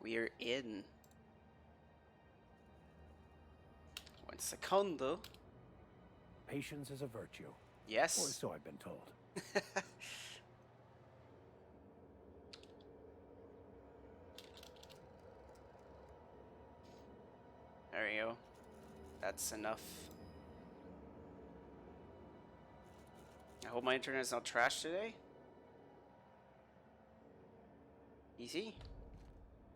We're in. One secondo. Patience is a virtue. Or Yes. so I've been told. There we go. That's enough. I hope my internet is not trash today. Easy.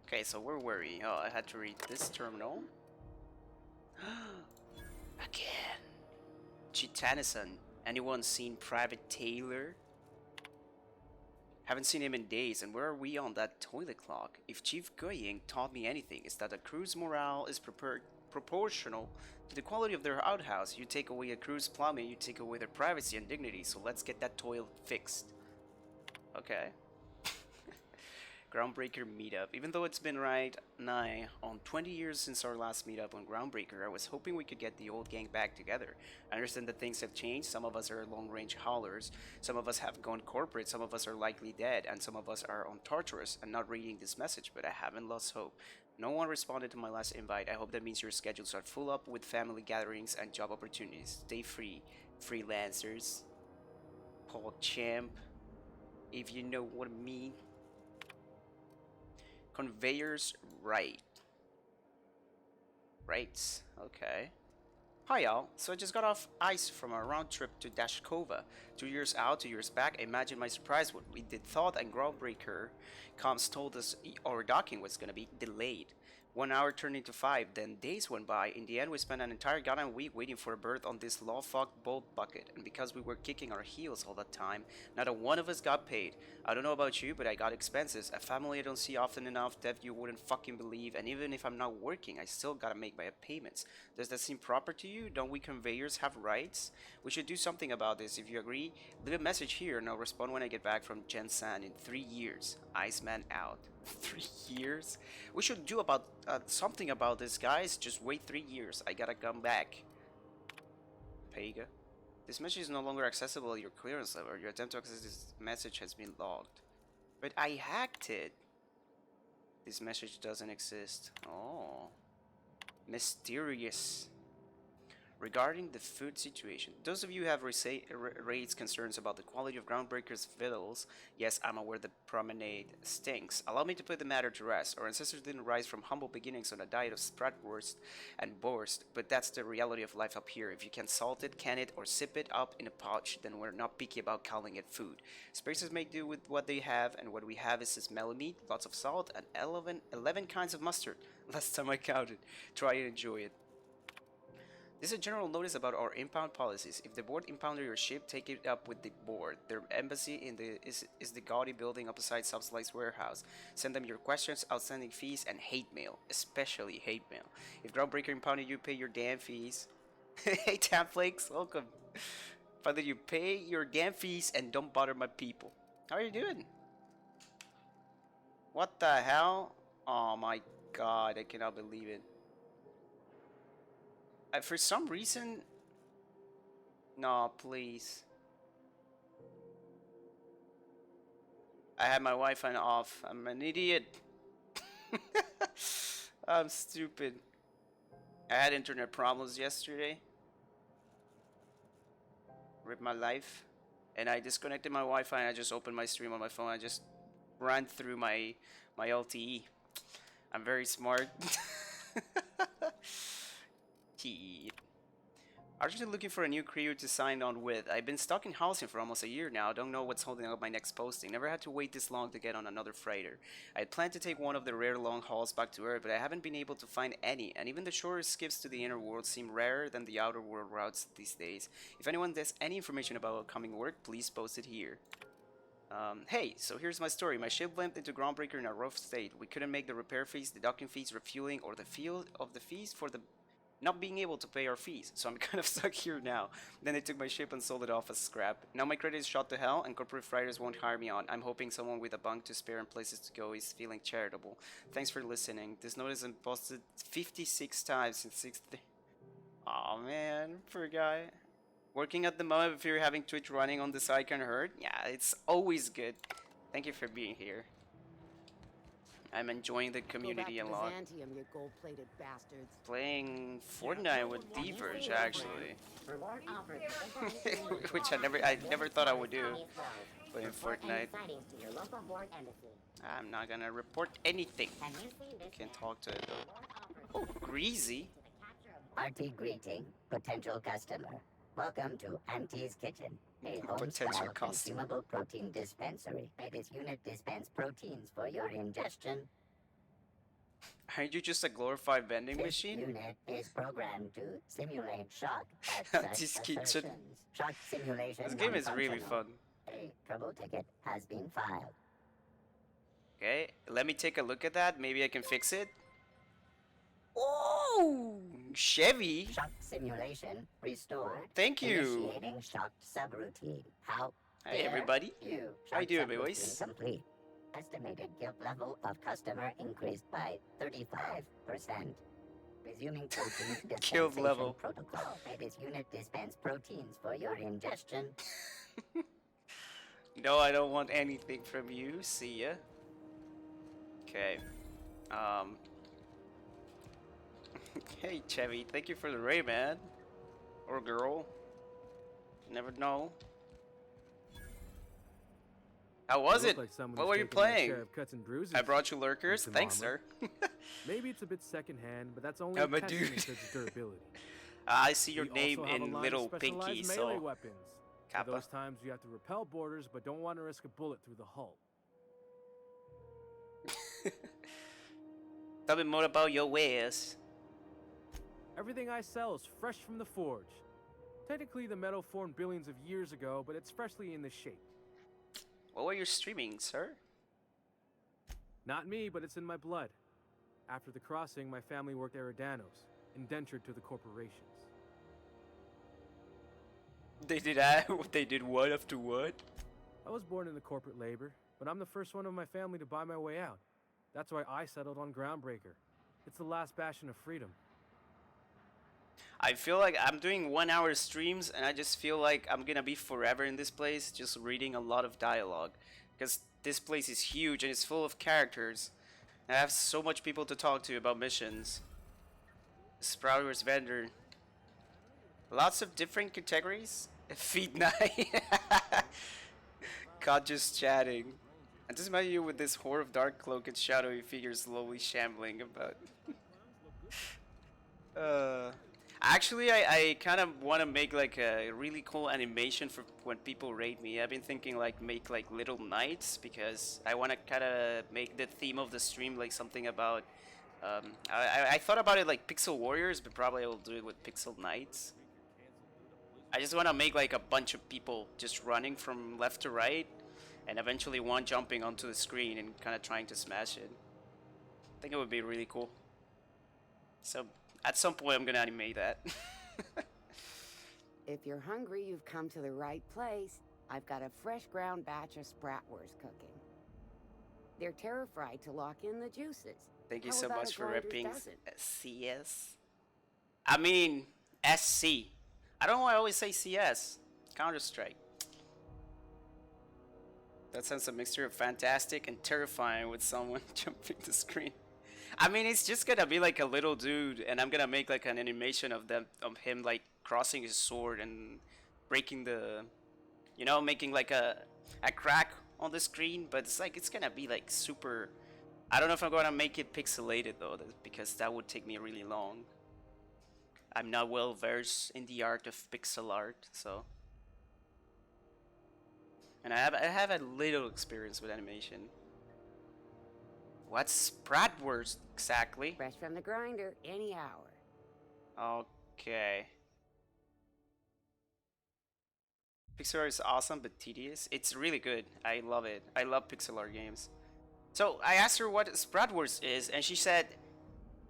Okay, so where were we? Oh, I had to read this terminal. Again. Chitanison. Anyone seen Private Taylor? Haven't seen him in days, and where are we on that toilet clock? If Chief Goying taught me anything, it's that a crew's morale is proportional to the quality of their outhouse. You take away a crew's plumbing, you take away their privacy and dignity, so let's get that toilet fixed. Okay. Groundbreaker meetup. Even though it's been right nigh on 20 years since our last meetup on Groundbreaker, I was hoping we could get the old gang back together. I understand that things have changed. Some of us are long-range haulers, some of us have gone corporate, some of us are likely dead, and some of us are on Tartarus and not reading this message, but I haven't lost hope. No one responded to my last invite. I hope that means your schedules are full up with family gatherings and job opportunities. Stay free, freelancers. Paul Champ, if you know what I mean. Conveyors right. Rights, okay. Hi y'all, so I just got off ice from a round trip to Dashkova. 2 years out, 2 years back. Imagine my surprise when we did thought and Groundbreaker comms told us our docking was gonna be delayed. 1 hour turned into 5, then days went by. In the end, we spent an entire goddamn week waiting for a berth on this law-fucked bolt bucket, and because we were kicking our heels all that time, not a one of us got paid. I don't know about you, but I got expenses, a family I don't see often enough, debt you wouldn't fucking believe, and even if I'm not working, I still gotta make my payments. Does that seem proper to you? Don't we conveyors have rights? We should do something about this. If you agree, leave a message here and I'll respond when I get back from Jensan in 3 years. Iceman out. 3 years? We should do about something about this, guys. Just wait 3 years. I gotta come back. Pega. This message is no longer accessible at your clearance level. Your attempt to access this message has been logged. But I hacked it. This message doesn't exist. Oh. Mysterious. Regarding the food situation, those of you who have raised concerns about the quality of Groundbreaker's victuals, yes, I'm aware the promenade stinks. Allow me to put the matter to rest. Our ancestors didn't rise from humble beginnings on a diet of spratwurst and borst, but that's the reality of life up here. If you can salt it, can it, or sip it up in a pouch, then we're not picky about calling it food. Spacers make do with what they have, and what we have is smelly meat, lots of salt, and 11 kinds of mustard. Last time I counted. Try and enjoy it. This is a general notice about our impound policies. If the board impounded your ship, take it up with the board. Their embassy is the gaudy building opposite Subslice warehouse. Send them your questions, outstanding fees, and hate mail. Especially hate mail. If Groundbreaker impounded you, pay your damn fees. Hey, Tamflakes, welcome. Father, you pay your damn fees and don't bother my people. How are you doing? What the hell? Oh my god, I cannot believe it. For some reason... No, please. I had my Wi-Fi off. I'm an idiot. I'm stupid. I had internet problems yesterday. Ripped my life. And I disconnected my Wi-Fi and I just opened my stream on my phone. I just ran through my LTE. I'm very smart. I'm just looking for a new crew to sign on with. I've been stuck in housing for almost a year now. Don't know what's holding up my next posting. Never had to wait this long to get on another freighter. I had planned to take one of the rare long hauls back to Earth, but I haven't been able to find any, and even the shorter skips to the inner world seem rarer than the outer world routes these days. If anyone has any information about upcoming work, please post it here. Hey, so here's my story. My ship went into Groundbreaker in a rough state. We couldn't make the repair fees, the docking fees, refueling, or the feel of the fees for the not being able to pay our fees, so I'm kind of stuck here now. Then they took my ship and sold it off as scrap. Now my credit is shot to hell and corporate freighters won't hire me on. I'm hoping someone with a bunk to spare and places to go is feeling charitable. Thanks for listening. This notice has been posted 56 times since 60. Aw man, poor guy. Working at the moment if you're having Twitch running on the side can hurt? Yeah, it's always good. Thank you for being here. I'm enjoying the Go back community to a lot. Byzantium, you gold-plated bastards. Playing Fortnite with Deverge actually, Reward offers. which I never thought I would do. Playing Fortnite. Sightings to your local board embassy. I'm not gonna report anything. Have you seen this? Can't talk to it though. Reward offers Oh, greasy. to the capture of Party greeting, potential customer. Welcome to Auntie's Kitchen, a Potential home-style customer. consumable protein dispensary. This unit dispense proteins for your ingestion. Aren't you just a glorified vending This machine? unit is programmed to simulate shock at Auntie's such Kitchen. assertions. Shock simulation. This game is really non-functional. fun. A trouble ticket has been filed. Okay, let me take a look at that. Maybe I can fix it. Oh, Chevy. Shock simulation restored. Thank you. Initiating shocked subroutine. How? Hi dare everybody. You. How you Shock doing, subroutine boys? Complete. Estimated guilt level of customer increased by 35%. Resuming protein Guild dispensation level. protocol. This unit dispense proteins for your ingestion. No, I don't want anything from you. See ya. Okay. Hey Chevy, thank you for the raid, man. Or girl. Never know. How was it? What were you playing? I brought you lurkers. Thanks, sir. Maybe it's a bit secondhand, but that's only I'm a a testament dude. to its durability. I see your We name also have a in line of little specialized pinky, melee so weapons. For Kappa. those times you have to repel borders, but don't want to risk a bullet through the hull. Tell me more about your wares. Everything I sell is fresh from the forge. Technically, the metal formed billions of years ago, but it's freshly in this shape. What were you streaming, sir? Not me, but it's in my blood. After the crossing, my family worked Eridanos, indentured to the corporations. They did that? They did what after what? I was born into corporate labor, but I'm the first one of my family to buy my way out. That's why I settled on Groundbreaker. It's the last bastion of freedom. I feel like I'm doing 1 hour streams and I just feel like I'm gonna be forever in this place just reading a lot of dialogue. Because this place is huge and it's full of characters. And I have so much people to talk to about missions. Sprouters vendor. Lots of different categories. Feed night. God just chatting. I just imagine you with this horde of dark cloak and shadowy figures slowly shambling about. Actually, I kind of want to make like a really cool animation for when people raid me. I've been thinking like make like little knights because I want to kind of make the theme of the stream like something about. I thought about it like Pixel Warriors, but probably I will do it with Pixel Knights. I just want to make like a bunch of people just running from left to right, and eventually one jumping onto the screen and kind of trying to smash it. I think it would be really cool. So at some point I'm gonna animate that. If you're hungry, you've come to the right place. I've got a fresh ground batch of Spratwurst cooking. They're terra-fried to lock in the juices. Thank you How so about much a for grinder's ripping dozen? CS. I mean SC. I don't know why I always say CS. Counter-Strike. That sounds a mixture of fantastic and terrifying with someone jumping the screen. I mean, it's just gonna be like a little dude, and I'm gonna make like an animation of him like crossing his sword and breaking the, you know, making like a crack on the screen. But it's like it's gonna be like super. I don't know if I'm gonna make it pixelated though, because that would take me really long. I'm not well versed in the art of pixel art, so. And I have a little experience with animation. What's Spratwurst exactly? Fresh from the grinder, any hour. Okay. Pixel art is awesome but tedious. It's really good. I love it. I love pixel art games. So I asked her what Spratwurst is, and she said,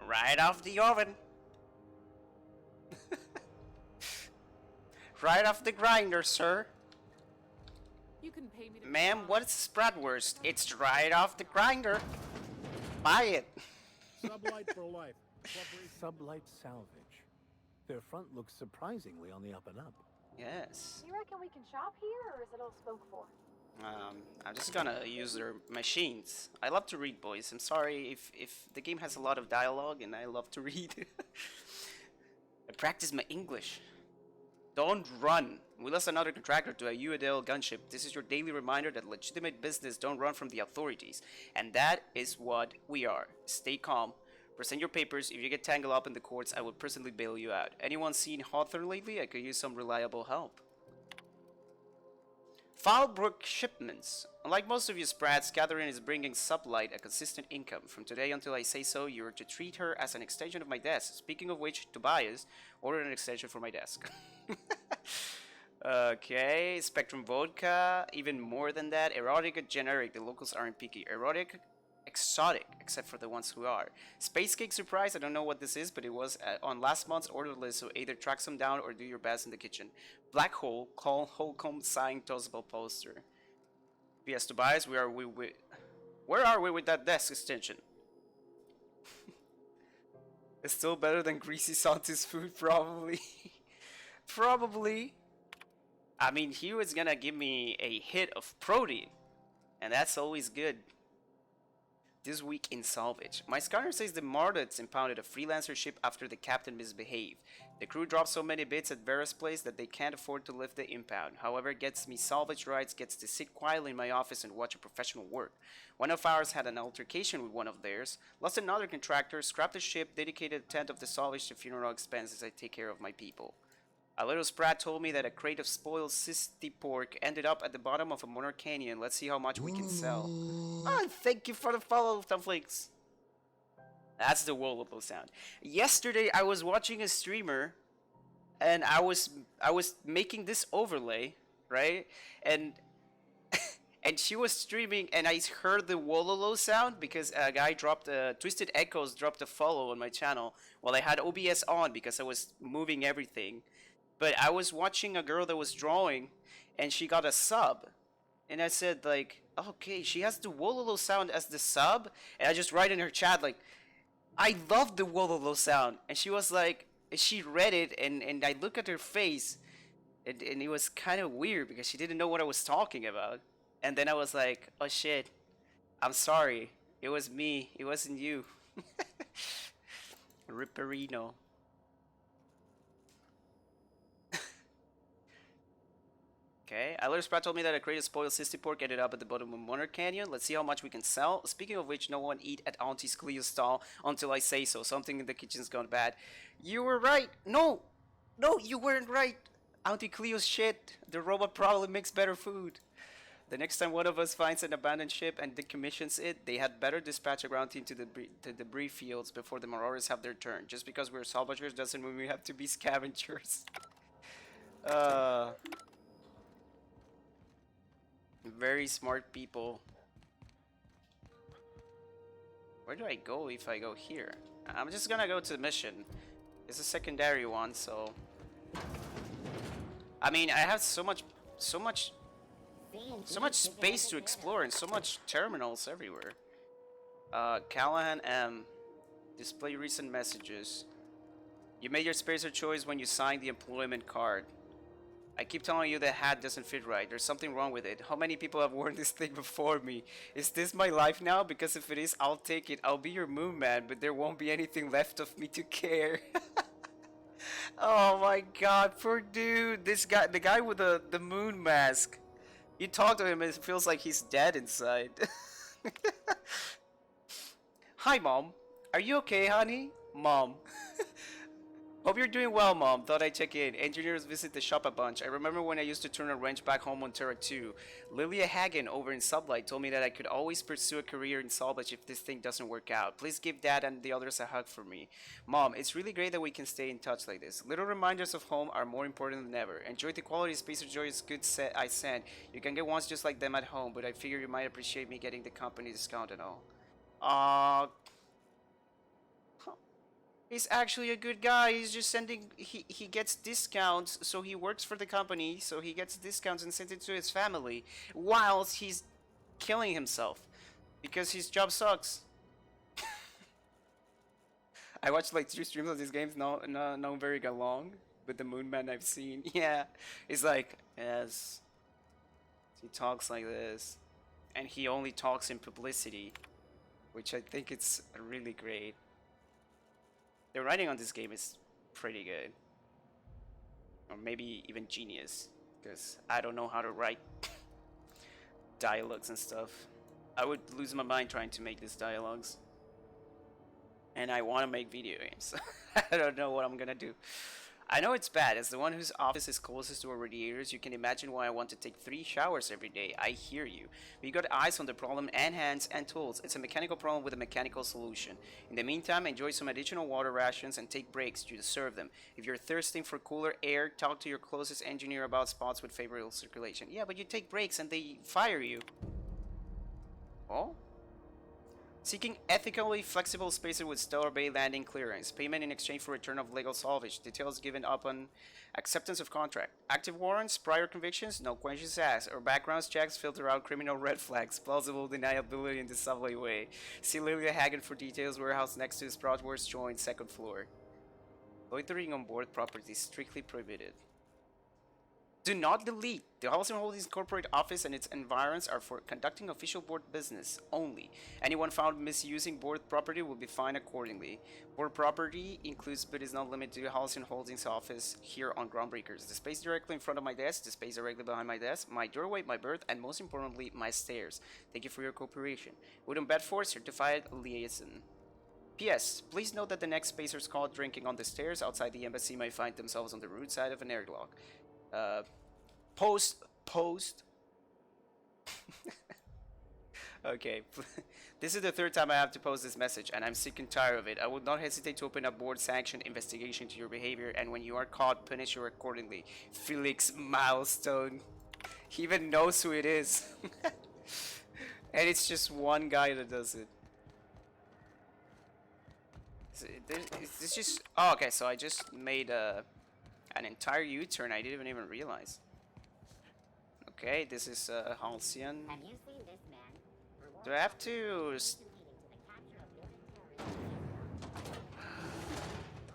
right off the oven. Right off the grinder, sir. You can pay me to Ma'am, what's Spratwurst? It's right off the grinder. Buy it. Sublight for life. Sublight salvage. Their front looks surprisingly on the up and up. Yes. You reckon we can shop here, or is it all spoke for? I'm just gonna use their machines. I love to read, boys. I'm sorry if the game has a lot of dialogue and I love to read. I practice my English. Don't run. We lost another contractor to a UADL gunship. This is your daily reminder that legitimate business don't run from the authorities. And that is what we are. Stay calm. Present your papers. If you get tangled up in the courts, I will personally bail you out. Anyone seen Hawthorne lately? I could use some reliable help. Falbrook shipments. Unlike most of you sprats, Catherine is bringing Sublight a consistent income. From today until I say so, you are to treat her as an extension of my desk. Speaking of which, Tobias ordered an extension for my desk. Okay, Spectrum Vodka, even more than that. Erotic and generic, the locals aren't picky. Erotic, exotic, except for the ones who are. Space Cake Surprise, I don't know what this is, but it was on last month's order list, so either track some down or do your best in the kitchen. Black Hole, call Holcomb signed tossable poster. P.S. Tobias, where are we with that desk extension? It's still better than Greasy Santa's food, probably. Probably. I mean, he was gonna give me a hit of protein, and that's always good. This week in salvage. My scanner says the Mardets impounded a freelancer ship after the captain misbehaved. The crew dropped so many bits at Vera's place that they can't afford to lift the impound. However, gets me salvage rights, gets to sit quietly in my office and watch a professional work. One of ours had an altercation with one of theirs, lost another contractor, scrapped the ship, dedicated a tenth of the salvage to funeral expenses. I take care of my people. A little sprat told me that a crate of spoiled cysty pork ended up at the bottom of a Monor Canyon. Let's see how much we can sell. Oh, thank you for the follow, Thumbflakes. That's the Wololo sound. Yesterday, I was watching a streamer, and I was making this overlay, right? And and she was streaming, and I heard the Wololo sound because a guy dropped Twisted Echoes dropped a follow on my channel while I had OBS on because I was moving everything. But I was watching a girl that was drawing, and she got a sub. And I said, like, okay, she has the Wololo sound as the sub. And I just write in her chat, like, I love the Wololo sound. And she was like, she read it, and I look at her face, and it was kind of weird because she didn't know what I was talking about. And then I was like, oh shit, I'm sorry. It was me. It wasn't you. Ripperino. Okay, Tyler Spratt told me that a crate of spoiled cysty pork ended up at the bottom of Monor Canyon. Let's see how much we can sell. Speaking of which, no one eat at Auntie's Cleo's stall until I say so. Something in the kitchen's gone bad. You were right. No, you weren't right. Auntie Cleo's shit. The robot probably makes better food. The next time one of us finds an abandoned ship and decommissions it, they had better dispatch a ground team to the debris fields before the Marauders have their turn. Just because we're salvagers doesn't mean we have to be scavengers. Very smart people. Where do I go if I go here? I'm just gonna go to the mission. It's a secondary one, so... I mean, I have so much space to explore and so much terminals everywhere. Callahan M. Display recent messages. You made your spacer choice when you signed the employment card. I keep telling you that hat doesn't fit right. There's something wrong with it. How many people have worn this thing before me? Is this my life now? Because if it is, I'll take it. I'll be your moon man, but there won't be anything left of me to care. Oh my god, poor dude. This guy, the guy with the moon mask. You talk to him and it feels like he's dead inside. Hi, Mom. Are you okay, honey? Mom. Hope you're doing well, Mom. Thought I'd check in. Engineers visit the shop a bunch. I remember when I used to turn a wrench back home on Terra 2. Lilia Hagen over in Sublight told me that I could always pursue a career in salvage if this thing doesn't work out. Please give Dad and the others a hug for me. Mom, it's really great that we can stay in touch like this. Little reminders of home are more important than ever. Enjoy the quality Spacer Joy's good set I sent. You can get ones just like them at home, but I figure you might appreciate me getting the company discount and all. He's actually a good guy. He's just sending... He gets discounts, so he works for the company, so he gets discounts and sends it to his family, whilst he's killing himself. Because his job sucks. I watched like 3 streams of these games, not very long, but the Moon Man I've seen, yeah. It's like, yes. He talks like this, and he only talks in publicity, which I think it's really great. The writing on this game is pretty good, or maybe even genius, because I don't know how to write dialogues and stuff. I would lose my mind trying to make these dialogues, and I want to make video games. I don't know what I'm gonna do. I know it's bad. As the one whose office is closest to our radiators, you can imagine why I want to take 3 showers every day. I hear you. But you got eyes on the problem and hands and tools. It's a mechanical problem with a mechanical solution. In the meantime, enjoy some additional water rations and take breaks to serve them. If you're thirsting for cooler air, talk to your closest engineer about spots with favorable circulation. Yeah, but you take breaks and they fire you. Oh? Seeking ethically flexible spacer with Stellar Bay landing clearance. Payment in exchange for return of legal salvage. Details given upon acceptance of contract. Active warrants, prior convictions, no questions asked. Or background checks filter out criminal red flags. Plausible deniability in the subway way. See Lilia Hagen for details. Warehouse next to Sproutworks joint, 2nd floor. Loitering on board property strictly prohibited. Do not delete. The Halcyon Holdings corporate office and its environs are for conducting official board business only. Anyone found misusing board property will be fined accordingly. Board property includes but is not limited to the Halcyon Holdings office here on Groundbreakers. The space directly in front of my desk, the space directly behind my desk, my doorway, my berth, and most importantly, my stairs. Thank you for your cooperation. Wooden Bedford, certified liaison. P.S. Please note that the next spacers caught drinking on the stairs outside the embassy may find themselves on the root side of an airlock. Post. Okay, this is the 3rd time I have to post this message, and I'm sick and tired of it. I would not hesitate to open a board-sanctioned investigation to your behavior, and when you are caught, punish you accordingly. Felix Milestone. He even knows who it is. And it's just one guy that does it. Is this just... Oh, okay, so I just made an entire U-turn. I didn't even realize. Okay, this is Halcyon. Have you seen this man? Do I have to...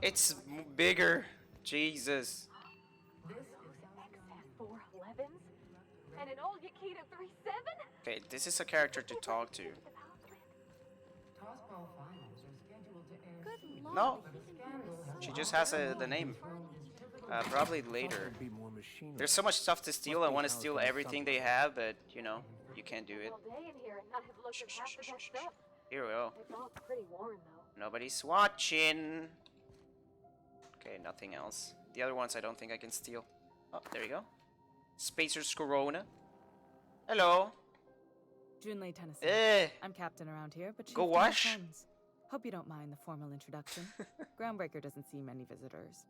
It's bigger. Jesus. This is XS411s and an old Yakita 37. Okay, this is a character to talk to. Good No. lord. She just has the name. Probably later. Be more machinery. There's so much stuff to steal. I want to steal everything they have, but you know, you can't do it. All day in here and not have looked at half the best stuff. Here we go. It's all pretty worn though. Nobody's watching. Okay, nothing else. The other ones I don't think I can steal. Oh, there you go. Spacer's Corona. Hello. Junlei, Tennessee. Eh. I'm captain around here, but Go chieftain of wash. friends. Hope you don't mind the formal introduction. Groundbreaker doesn't see many visitors.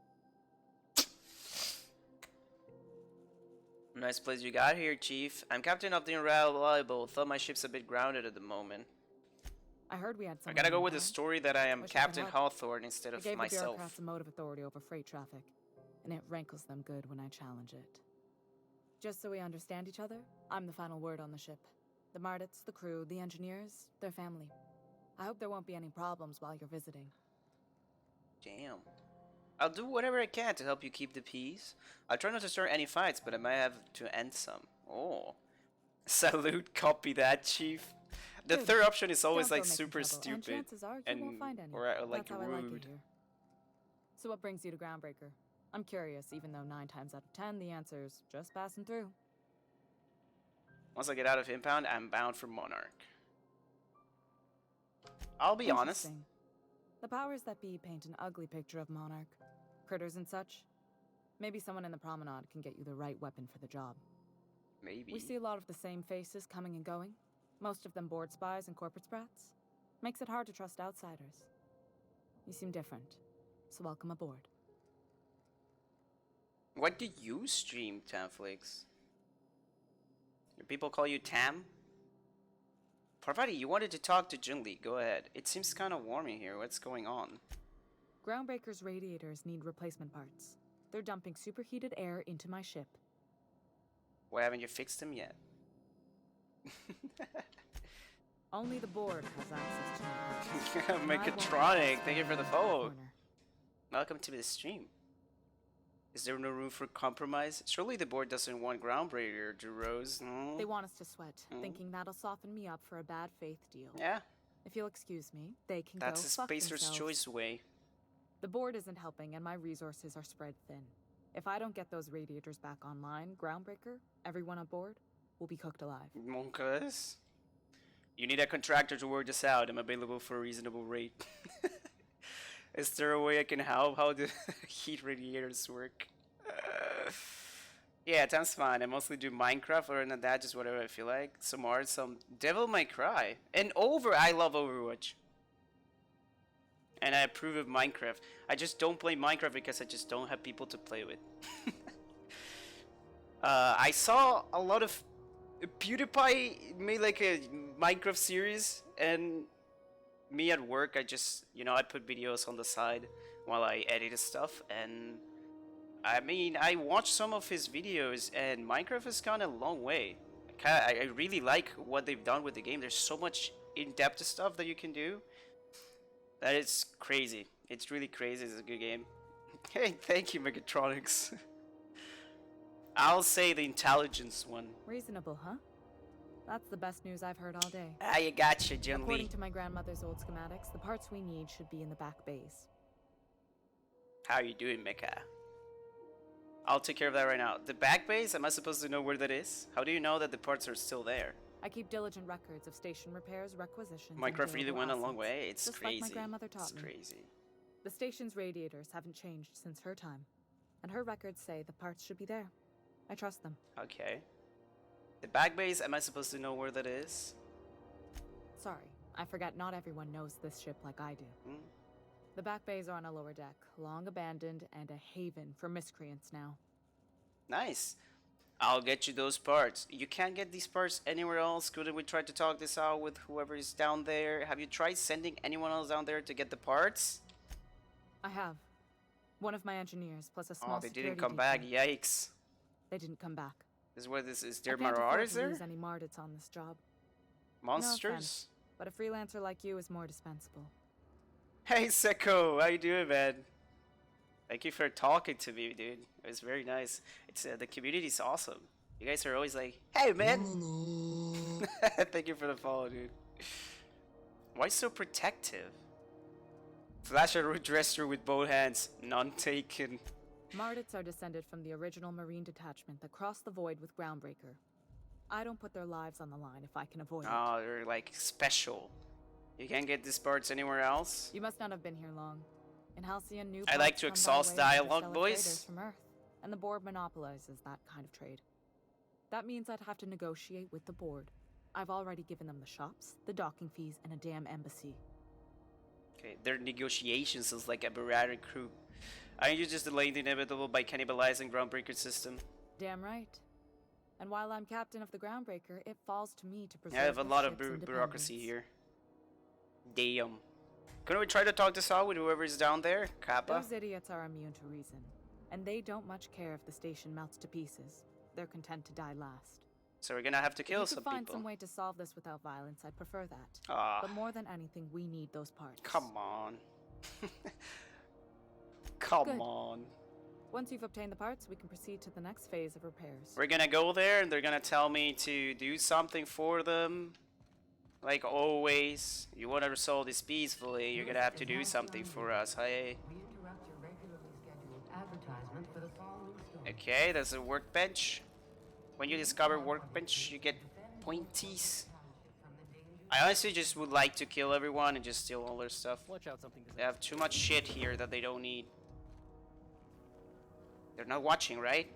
Nice place you got here, Chief. I'm captain of the Unreliable. Thought my ship's a bit grounded at the moment. I heard we had I someone. gotta go in with the town. story that I am Wish I could Captain help. Hawthorne instead I of gave the myself. bureaucrats a motive authority over freight traffic, and it rankles them good when I challenge it. Just so we understand each other, I'm the final word on the ship. The Mardits, the crew, the engineers, their family. I hope there won't be any problems while you're visiting. Damn. I'll do whatever I can to help you keep the peace. I'll try not to start any fights, but I might have to end some. Oh. Salute, copy that, Chief. The Good. third option is always Don't go like making super trouble, and stupid chances are you won't find any. or like That's how I like it rude. here. So what brings you to Groundbreaker? I'm curious, even though 9 times out of 10 the answer's just passing through. Once I get out of Impound, I'm bound for Monarch. I'll be honest. Interesting. The powers that be paint an ugly picture of Monarch. Critters and such. Maybe someone in the promenade can get you the right weapon for the job. Maybe. We see a lot of the same faces coming and going. Most of them board spies and corporate sprats. Makes it hard to trust outsiders. You seem different, so welcome aboard. What do you stream, Tamflix? Your people call you Tam? Parvati, you wanted to talk to Junli. Go ahead. It seems kind of warm in here. What's going on? Groundbreaker's radiators need replacement parts. They're dumping superheated air into my ship. Why haven't you fixed them yet? Only the board has access to my parts. Mechatronic, thank you for the follow. Welcome to the stream. Is there no room for compromise? Surely the board doesn't want Groundbreaker to rose. No? They want us to sweat, Mm. thinking that'll soften me up for a bad faith deal. Yeah, If you'll excuse me, they can that's go a fuck Spacer's themselves. choice way. The board isn't helping, and my resources are spread thin. If I don't get those radiators back online, Groundbreaker, everyone on board, will be cooked alive. Monkas. You need a contractor to work this out. I'm available for a reasonable rate. Is there a way I can help? How do heat radiators work? Yeah, time's fine. I mostly do Minecraft, other than that, just whatever I feel like. Some art, some Devil May Cry. And I love Overwatch. And I approve of Minecraft. I just don't play Minecraft because I just don't have people to play with. I saw a lot of PewDiePie made like a Minecraft series, and me at work, I just, I put videos on the side while I edited stuff, and I mean, I watched some of his videos, and Minecraft has gone a long way. I really like what they've done with the game. There's so much in-depth stuff that you can do. That is crazy. It's really crazy. It's a good game. Hey, thank you, Megatronics. I'll say the intelligence one. Reasonable, huh? That's the best news I've heard all day. Ah, you gotcha, Jun According Lee. to my grandmother's old schematics, the parts we need should be in the back bays. How are you doing, Mecha? I'll take care of that right now. The back base, am I supposed to know where that is? How do you know that the parts are still there? I keep diligent records of station repairs, requisitions, and Minecraft really available went a long assets, way. It's just crazy. like my grandmother taught It's me. crazy. The station's radiators haven't changed since her time, and her records say the parts should be there. I trust them. Okay. The back base, am I supposed to know where that is? Sorry, I forget not everyone knows this ship like I do. Hmm? The back bays are on a lower deck, long abandoned and a haven for miscreants now. Nice. I'll get you those parts. You can't get these parts anywhere else. Couldn't we try to talk this out with whoever is down there? Have you tried sending anyone else down there to get the parts? I have. One of my engineers, plus a small Oh, they didn't security come back. detail. Yikes. They didn't come back. This is where this is. I There can't afford marauders to there? lose any Mardits on this job. Monsters? offense. But a freelancer like you is more dispensable. Hey Seko, how you doing, man? Thank you for talking to me, dude. It was very nice. It's the community's awesome. You guys are always like, "Hey, man." Thank you for the follow, dude. Why so protective? Flash a root dresser with both hands. None taken. Mardits are descended from the original Marine detachment that crossed the void with Groundbreaker. I don't put their lives on the line if I can avoid it. Oh, they're like special. You can't get these parts anywhere else. You must not have been here long. In Halcyon, new I like parts to come by exhaust way of dialogue, interstellar boys. traders from Earth, and the board monopolizes that kind of trade. That means I'd have to negotiate with the board. I've already given them the shops, the docking fees, and a damn embassy. Okay, their negotiations is like a Barrari crew. Aren't you just delaying the inevitable by cannibalizing Groundbreaker system? Damn right. And while I'm captain of the Groundbreaker, it falls to me to preserve I have a the lot of ship's bureaucracy independence. here. Damn. Couldn't we try to talk this out with whoever is down there? Kappa? Those idiots are immune to reason, and they don't much care if the station melts to pieces. They're content to die last. So we're gonna have to kill If you some could find people. some way to solve this without violence, I'd prefer that. Ah, But more than anything, we need those parts. come on. Come Good. on. Once you've obtained the parts, we can proceed to the next phase of repairs. We're gonna go there and they're gonna tell me to do something for them. Like always. You wanna resolve this peacefully, you're gonna have to do something for us. Hey. We interrupt your regularly scheduled advertisement for the following story. Okay, there's a workbench. When you discover workbench, you get pointies. I honestly just would like to kill everyone and just steal all their stuff. Watch out, something They have too much shit here that they don't need. They're not watching, right?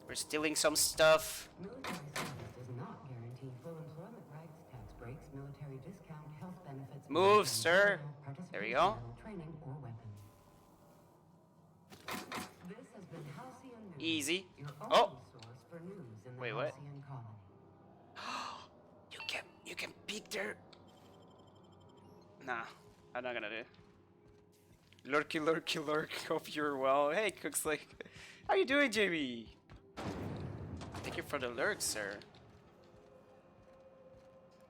We're stealing some stuff. Military service does not guarantee full employment rights, tax breaks, military discount, health benefits. Move, and sir. participation There we go. in battle Training or weapons. This has been Halcyon News. Easy. Your Oh. only source for news in the Wait, what? Halcyon colony. You can peek there. Nah, I'm not gonna do it. Lurky, lurky, lurk. Hope you're well. Hey, Cook's like, how you doing, Jamie? Thank you for the lurk, sir.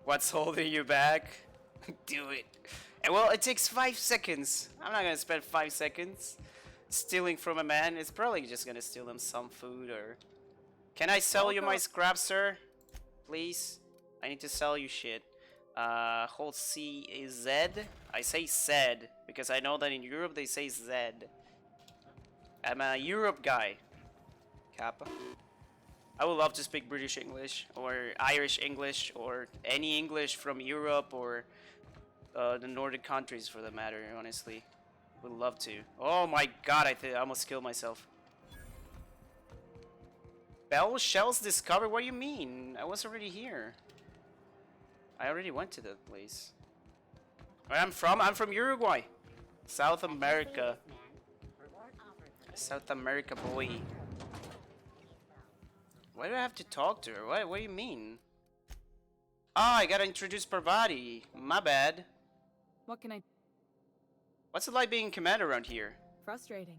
What's holding you back? Do it. Well, it takes 5 seconds. I'm not gonna spend 5 seconds stealing from a man. It's probably just gonna steal him some food or... Can I sell you my scrap, sir? Please? I need to sell you shit. Hold C is Z. I say Z because I know that in Europe they say Z. I'm a Europe guy. Kappa. I would love to speak British English or Irish English or any English from Europe or the Nordic countries for that matter, honestly. Would love to. Oh my god, I almost killed myself. Bell shells discovered? What do you mean? I was already here. I already went to that place. Where I'm from? I'm from Uruguay. South America. South America, boy. Why do I have to talk to her? What do you mean? Ah, I gotta introduce Parvati. My bad. What can I... What's it like being commander around here? Frustrating.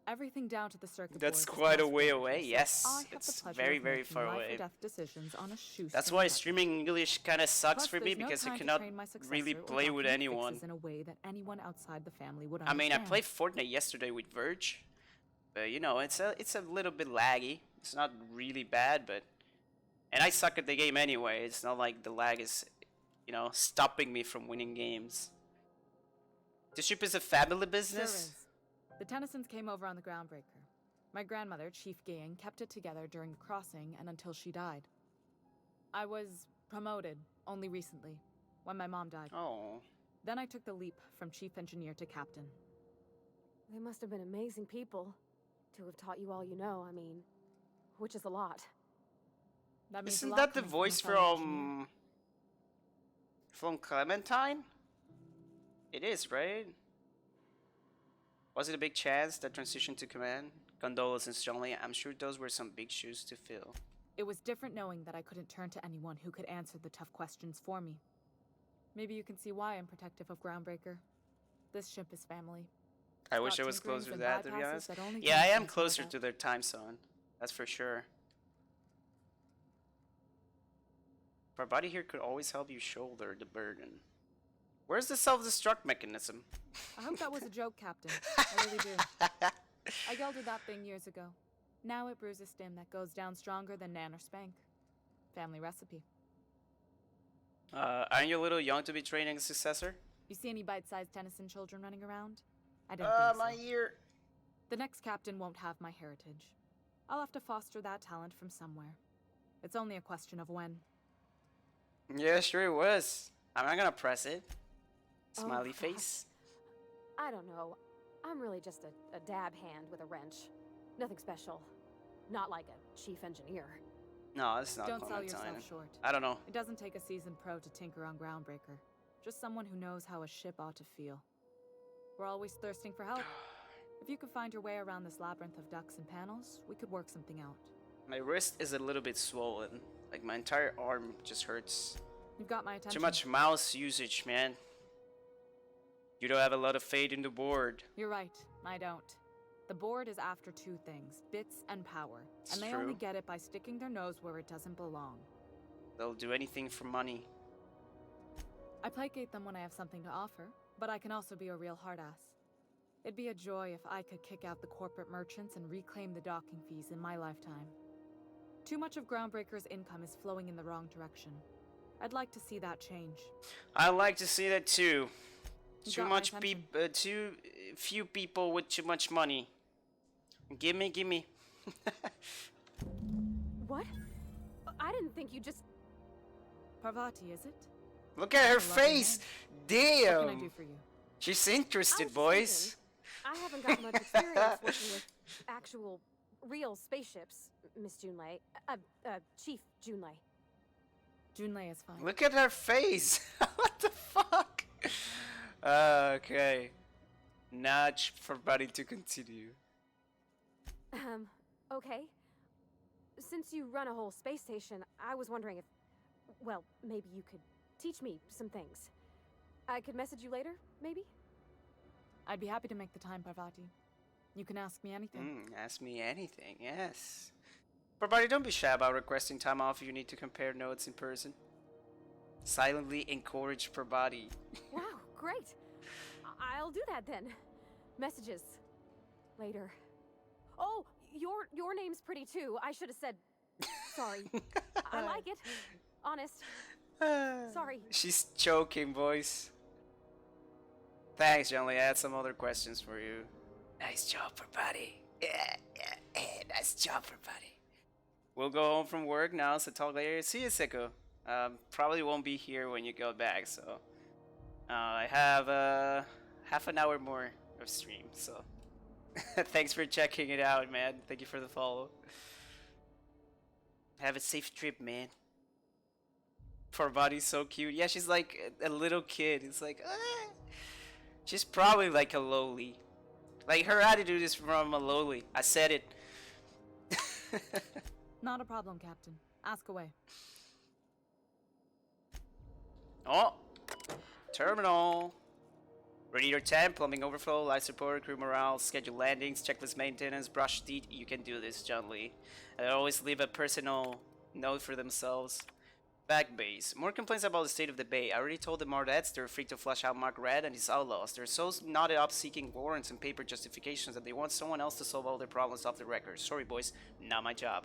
Everything down to the circuit That's board is quite a task way oriented, away. so Yes, I have the it's pleasure very, of very making far life or away. death decisions on a shoestring That's why budget. streaming English kind of sucks Plus, for me there's no because I time to cannot train my successor really or play with document anyone. fixes in a way that anyone outside the family would I mean, I understand. played Fortnite yesterday with Verge, but you know, it's a little bit laggy. It's not really bad, but and I suck at the game anyway. It's not like the lag is, you know, stopping me from winning games. The ship is a family Sure business. is. The Tennysons came over on the Groundbreaker. My grandmother, Chief Gayen, kept it together during the crossing and until she died. I was promoted only recently, when my mom died. Oh, Then I took the leap from chief engineer to captain. They must have been amazing people to have taught you all you know, I mean, which is a lot. That means a isn't lot that the coming from a voice fellow engineer. from Clementine? It is, right? Was it a big chance that transition to command? Condolences, strongly. I'm sure those were some big shoes to fill. It was different knowing that I couldn't turn to anyone who could answer the tough questions for me. Maybe you can see why I'm protective of Groundbreaker. This ship is family. I wish I Got was tinkerings closer to and that, to be bypasses honest. that only Yeah, I am Tennysons know closer about. to their time zone. That's for sure. Parvati here could always help you shoulder the burden. Where's the self-destruct mechanism? I hope that was a joke, Captain. I really do. I gelded that thing years ago. Now it brews a stim that goes down stronger than Nan or Spank. Family recipe. Aren't you a little young to be training a successor? You see any bite-sized Tennyson children running around? I don't think so. My ear. The next captain won't have my heritage. I'll have to foster that talent from somewhere. It's only a question of when. Yeah, sure it was. I'm not gonna press it. Oh, Smiley God. face. I don't know. I'm really just a dab hand with a wrench. Nothing special. Not like a chief engineer. No, it's not Don't sell Clementine. yourself short. I don't know. It doesn't take a seasoned pro to tinker on Groundbreaker. Just someone who knows how a ship ought to feel. We're always thirsting for help. If you could find your way around this labyrinth of ducts and panels, we could work something out. My wrist is a little bit swollen. Like my entire arm just hurts. You've got my attention. Too much mouse usage, man. You don't have a lot of faith in the board. You're right. I don't. The board is after two things, bits and power. It's And they true. only get it by sticking their nose where it doesn't belong. They'll do anything for money. I placate them when I have something to offer, but I can also be a real hard-ass. It'd be a joy if I could kick out the corporate merchants and reclaim the docking fees in my lifetime. Too much of Groundbreaker's income is flowing in the wrong direction. I'd like to see that change. I like to see that too. You Too got my much attention. too few people with too much money. Gimme, gimme. What? I didn't think you just... Parvati, is it? Look at her Lovely face. name. What can I Damn. do for you? She's I interested, was boys. I haven't got much experience working with actual, real spaceships, Miss Junlei. Chief Junlei. Junlei is fine. Look at her face. What the fuck? Okay. Nudge for Buddy to continue. Okay. Since you run a whole space station, I was wondering if, well, maybe you could teach me some things. I could message you later, maybe? I'd be happy to make the time, Parvati. You can ask me anything. Ask me anything, yes. But buddy, don't be shy about requesting time off if you need to compare notes in person. Silently encourage per body. Wow, great. I'll do that then. Messages. Later. Oh, your name's pretty too. I should have said sorry. I like it. Honest. Sorry. She's choking, boys. Thanks, Johnny. I had some other questions for you. Nice job, buddy. Yeah. Nice job, buddy. We'll go home from work now, so talk later. See you, Sicko. Probably won't be here when you go back, so I have half an hour more of stream. So thanks for checking it out, man. Thank you for the follow. Have a safe trip, man. Poor body's so cute. Yeah, she's like a little kid. It's like, she's probably like a lowly. Like, her attitude is from a lowly. I said it. Not a problem, Captain. Ask away. Oh, terminal. Radiator 10, plumbing overflow, life support, crew morale, schedule landings, checklist maintenance, brush teeth. You can do this, John Lee. And always leave a personal note for themselves. Back base. More complaints about the state of the bay. I already told the Mardettes they're free to flush out Mark Red and his outlaws. They're so knotted up seeking warrants and paper justifications that they want someone else to solve all their problems off the record. Sorry, boys, not my job.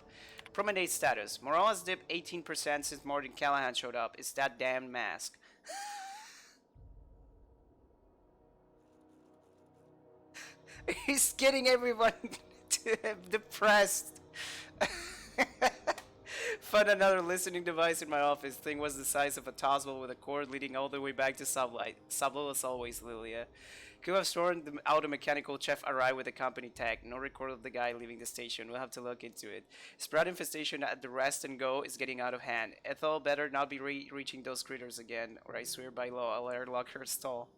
Promenade status. Morale has dipped 18% since Martin Callahan showed up. It's that damn mask. He's getting everyone depressed. Found another listening device in my office. Thing was the size of a tossball with a cord leading all the way back to Sublight. Sublight was always Lilia. Could have sworn the auto mechanical chef arrived with a company tag. No record of the guy leaving the station. We'll have to look into it. Sprout infestation at the rest and go is getting out of hand. Ethel better not be reaching those critters again, or I swear by law I'll airlock her stall.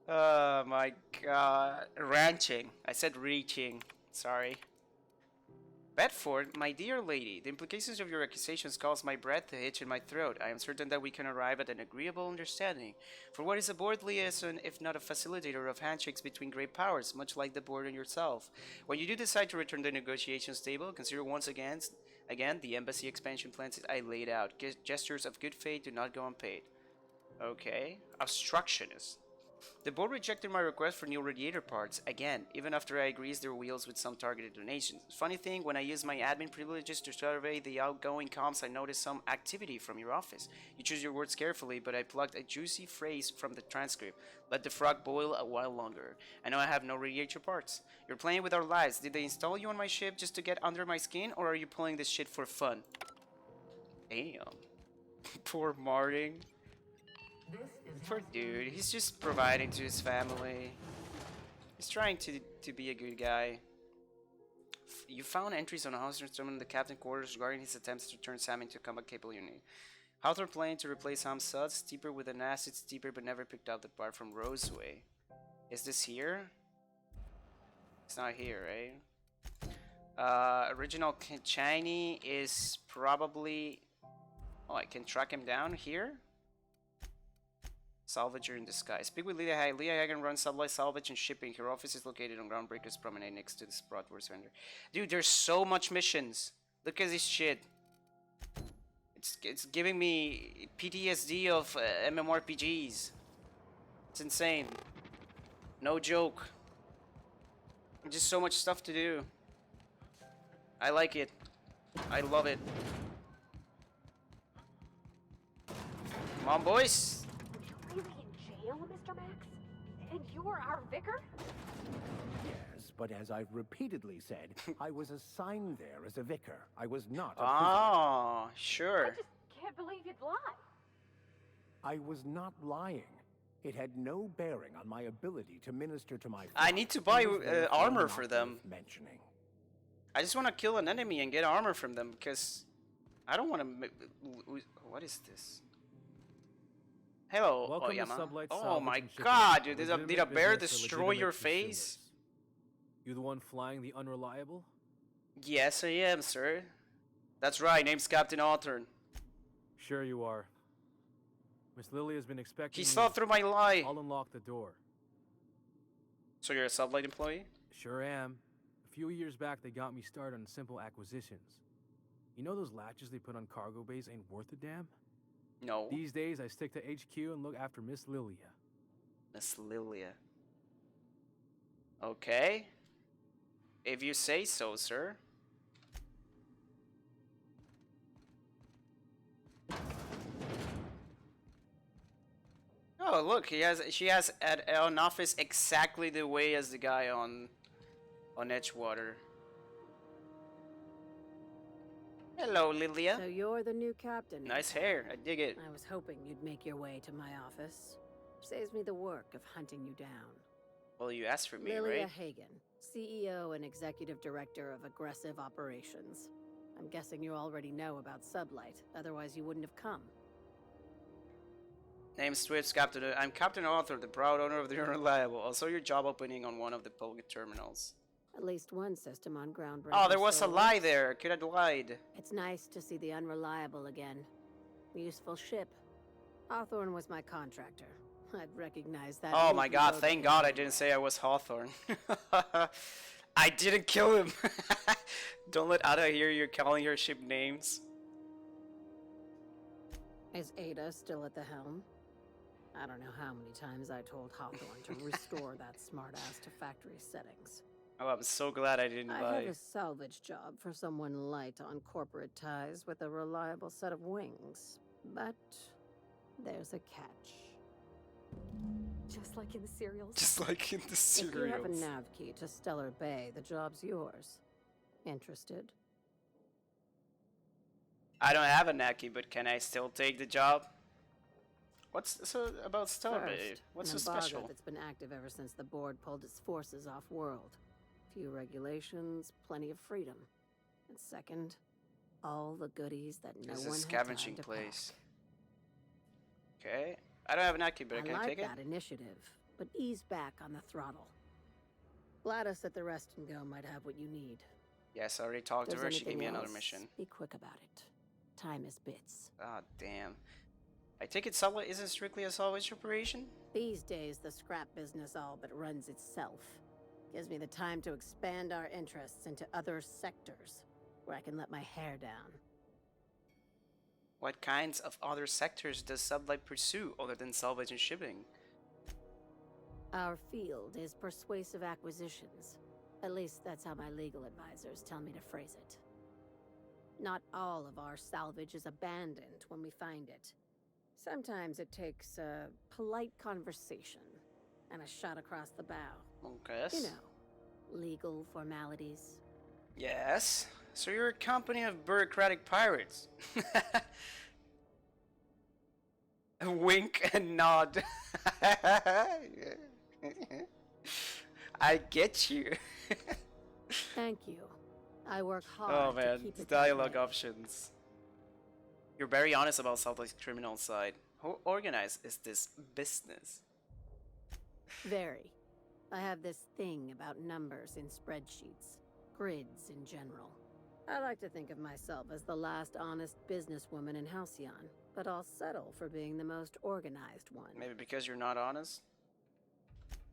Oh my god. Ranching. I said reaching. Sorry. Bedford, my dear lady, the implications of your accusations cause my breath to hitch in my throat. I am certain that we can arrive at an agreeable understanding. For what is a board liaison if not a facilitator of handshakes between great powers, much like the board and yourself? When you do decide to return to the negotiations table, consider once again the embassy expansion plans I laid out. Gestures of good faith do not go unpaid. Okay. Obstructionist. The board rejected my request for new radiator parts, again, even after I greased their wheels with some targeted donations. Funny thing, when I used my admin privileges to survey the outgoing comms, I noticed some activity from your office. You choose your words carefully, but I plucked a juicy phrase from the transcript. Let the frog boil a while longer. I know I have no radiator parts. You're playing with our lives. Did they install you on my ship just to get under my skin, or are you pulling this shit for fun? Damn. Poor Martin. Poor dude, he's just providing to his family. He's trying to be a good guy. You found entries on Hauser's instrument in the captain quarters regarding his attempts to turn Sam into a combat capable unit. Hawthorne planning to replace Ham Sud, steeper with an acid steeper, but never picked up the part from Roseway. Is this here? It's not here, right? Original Chiny is probably... Oh, I can track him down here? Salvager in the sky. Speak with Leah Hagen. Leah Hagen runs Sublight Salvage and Shipping. Her office is located on Groundbreaker's Promenade next to the Sprotworth vendor. Dude, there's so much missions. Look at this shit. It's giving me PTSD of MMORPGs. It's insane. No joke. Just so much stuff to do. I like it. I love it. Come on, boys. Really in jail, Mr. Max? And you're our vicar? Yes, but as I've repeatedly said, I was assigned there as a vicar. I was not a Oh, I sure. just can't believe you'd lie. I was not lying. It had no bearing on my ability to minister to my I flock. need to buy It was therefore armor not for them. worth mentioning. I just want to kill an enemy and get armor from them because I don't want to. What is this? Hello, Welcome to Oyama. Sublight Oh Salvage my and Shipping. god, dude. Did a Legitimate bear business for destroy legitimate your face? consumers. You the one flying the unreliable? Yes, I am, sir. That's right. Name's Captain Hawthorne. Sure you are. Miss Lily has been expecting He you. saw through my lie. I'll unlock the door. So you're a Sublight employee? Sure am. A few years back, they got me started on simple acquisitions. You know those latches they put on cargo bays ain't worth a damn? No. These days, I stick to HQ and look after Miss Lilia. Miss Lilia. Okay. If you say so, sir. Oh, look, she has an office exactly the way as the guy on Edgewater. Hello, Lilia. So you're the new captain. Nice hair. I dig it. I was hoping you'd make your way to my office. Saves me the work of hunting you down. Well, you asked for me, Lilia right? Hagen, CEO and Executive Director of Aggressive Operations. I'm guessing you already know about Sublight, otherwise you wouldn't have come. Name Swift's Captain. I'm Captain Arthur, the proud owner of the Unreliable. Also, your job opening on one of the public terminals. At least one system on Groundbreaker. Oh, there was a still lie works. there. Could have lied. It's nice to see the Unreliable again. Useful ship. Hawthorne was my contractor. I'd recognize that. Oh movie my god, logo thank God I anywhere. didn't say I was Hawthorne. I didn't kill him. Don't let Ada hear you calling her ship names. Is Ada still at the helm? I don't know how many times I told Hawthorne to restore that smartass to factory settings. Oh, I'm so glad I didn't I lie. have a salvage job for someone light on corporate ties with a reliable set of wings. But there's a catch. Just like in the serials. Just like in the If you have a serials. nav key to Stellar Bay, the job's yours. Interested? I don't have a Naki, but can I still take the job? What's so about Starbase? First, What's an so embargo special? that's been active ever since the board pulled its forces off-world. Few regulations, plenty of freedom. And second, all the goodies that no This is one a had scavenging time to place. pack. Okay. I don't have a Naki, but I can I like take it? that initiative, but ease back on the throttle. Gladys at the Rest and Go might have what you need. Yes, I already talked to If her. there's She gave me anything another else, mission. Be quick about it. Time is bits. Ah, damn. I take it Subway isn't strictly a salvage operation? These days, the scrap business all but runs itself. Gives me the time to expand our interests into other sectors, where I can let my hair down. What kinds of other sectors does Sublight pursue other than salvage and shipping? Our field is persuasive acquisitions. At least that's how my legal advisors tell me to phrase it. Not all of our salvage is abandoned when we find it. Sometimes it takes a polite conversation and a shot across the bow. Okay. You know, legal formalities. Yes. So you're a company of bureaucratic pirates. A wink and nod. I get you. Thank you. I work hard Oh to man, keep the it that dialogue way. options. You're very honest about Southwest criminal side. How organized is this business? Very. I have this thing about numbers in spreadsheets, grids in general. I like to think of myself as the last honest businesswoman in Halcyon, but I'll settle for being the most organized one. Maybe because you're not honest?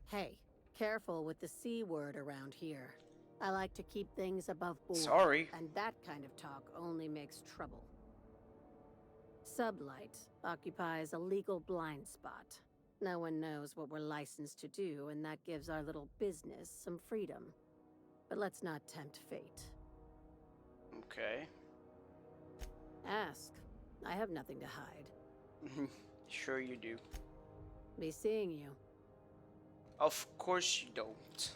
Hey, careful with the C word around here. I like to keep things above board. Sorry. And that kind of talk only makes trouble. Sublight occupies a legal blind spot. No one knows what we're licensed to do, and that gives our little business some freedom. But let's not tempt fate. Okay. Ask. I have nothing to hide. Sure you do. Be seeing you. Of course you don't.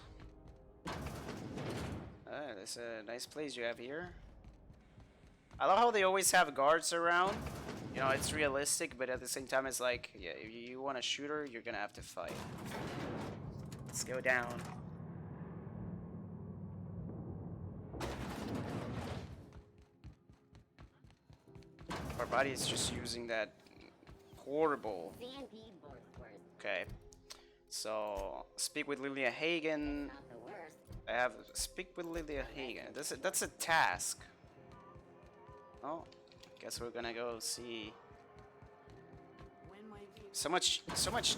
That's a nice place you have here. I love how they always have guards around. You know, it's realistic, but at the same time, it's like, yeah, if you want a shooter, you're gonna have to fight. Let's go down. Our body is just using that horrible. Stampede Borthworth. Okay. So, speak with Lilia Hagen. Not the worst. I have speak with Lilia Hagen. That's a task. Oh, guess we're gonna go see. So much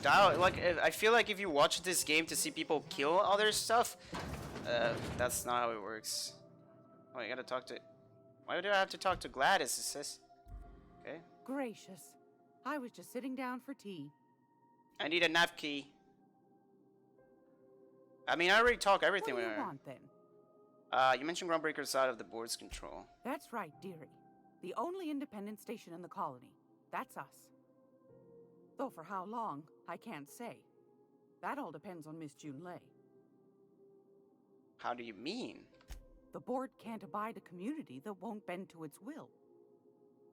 dialogue. Like I feel like if you watch this game to see people kill other stuff, that's not how it works. Oh, you gotta talk to. Why do I have to talk to Gladys? It says. Okay. Gracious. I was just sitting down for tea. I need a nav key. I mean, I already talk What everything do with you her. want then? You mentioned Groundbreaker's out of the board's control. That's right, dearie. The only independent station in the colony. That's us. Though for how long, I can't say. That all depends on Miss June Lay. How do you mean? The board can't abide a community that won't bend to its will.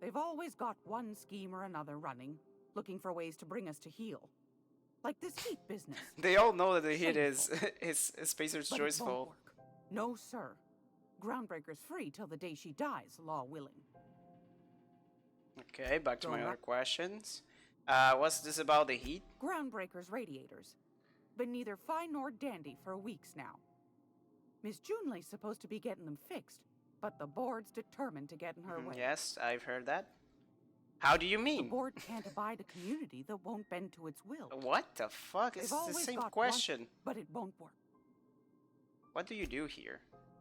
They've always got one scheme or another running, looking for ways to bring us to heel. Like this heat business. They all know that the hit is Shameful. is Spacer's But Choice it won't fault. work. No, sir. Groundbreaker's free till the day she dies, law willing. Okay, back to Go my other right- questions. What's this about the heat? Groundbreaker's radiators. Been neither fine nor dandy for weeks now. Miss Junelay's supposed to be getting them fixed, but the board's determined to get in her way. Yes, I've heard that. How do you The mean? board can't abide a community that won't bend to its will. What the fuck? It's They've the always same got question. one, but it won't work. What do you do here?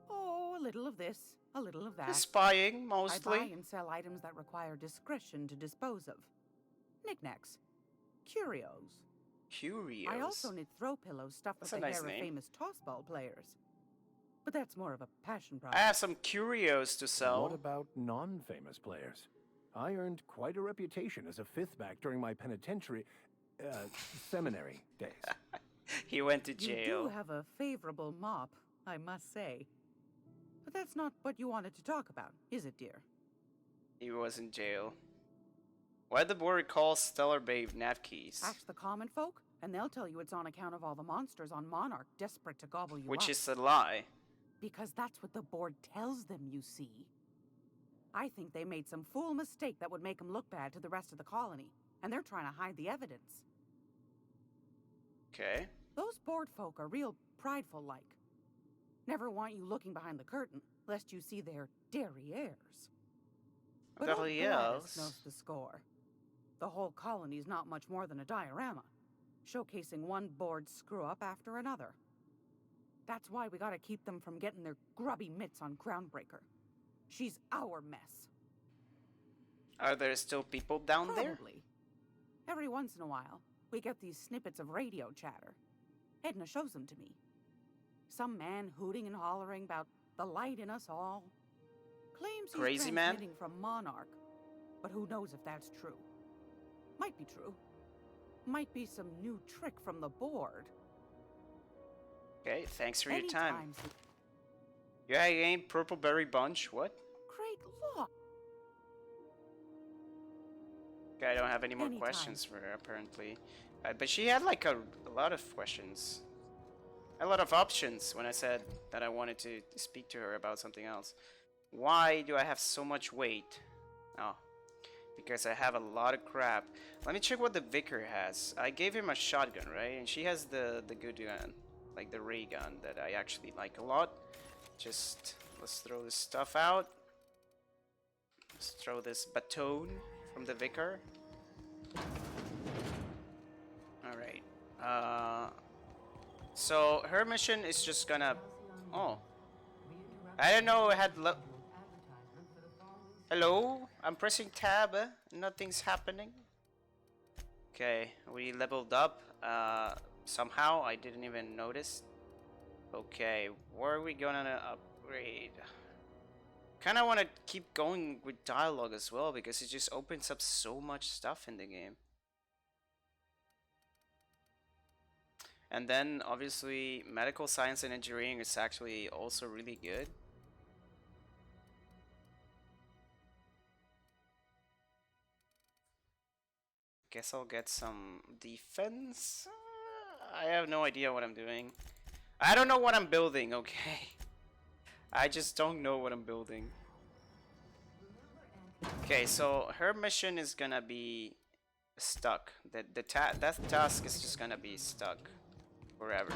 Oh, a little of this, a little of that. Spying, I buy mostly. and sell items that require discretion to dispose of. Knickknacks. Curios. Curios. I also knit throw pillows stuffed with That's the a nice hair of name. famous tossball players. But that's more of a passion I project. have some curios to sell. What about non-famous players? I earned quite a reputation as a fifth back during my penitentiary, seminary days. He went to You jail. do have a favorable mop, I must say. But that's not what you wanted to talk about, is it, dear? He was in jail. Why did the board recall Stellar Babe nav keys? Ask the common folk, and they'll tell you it's on account of all the monsters on Monarch desperate to gobble you Which up. is a lie. Because that's what the board tells them, you see. I think they made some fool mistake that would make them look bad to the rest of the colony, and they're trying to hide the evidence. Okay. Those board folk are real prideful-like. Never want you looking behind the curtain, lest you see their derrieres. But old Gladys Derrieres? knows the score. The whole colony's not much more than a diorama, showcasing one board screw-up after another. That's why we gotta keep them from getting their grubby mitts on Groundbreaker. She's our mess. Are there still people down there? Probably. Every once in a while, we get these snippets of radio chatter. Edna shows them to me. Some man hooting and hollering about the light in us all. Claims he's Crazy man? transmitting from Monarch, but who knows if that's true. Might be true. Might be some new trick from the board. Okay, thanks for your Any time. times that- Yeah, you ain't Purple Berry Bunch. What? Great law! Okay, I don't have any more Anytime. questions for her, apparently. But she had like a lot of questions. A lot of options when I said that I wanted to speak to her about something else. Why do I have so much weight? Oh, because I have a lot of crap. Let me check what the Vicar has. I gave him a shotgun, right? And she has the good gun, like the ray gun that I actually like a lot. Just let's throw this stuff out. Let's throw this baton from the Vicar. Alright. So her mission is just gonna... Oh. I didn't know it had... Hello? I'm pressing tab. Nothing's happening. Okay, we leveled up. Somehow I didn't even notice. Okay, where are we gonna upgrade? Kind of want to keep going with dialogue as well because it just opens up so much stuff in the game. And then obviously medical science and engineering is actually also really good. Guess I'll get some defense. I have no idea what I'm doing. I don't know what I'm building, okay? I just don't know what I'm building. Okay, so her mission is gonna be stuck. That task is just gonna be stuck forever.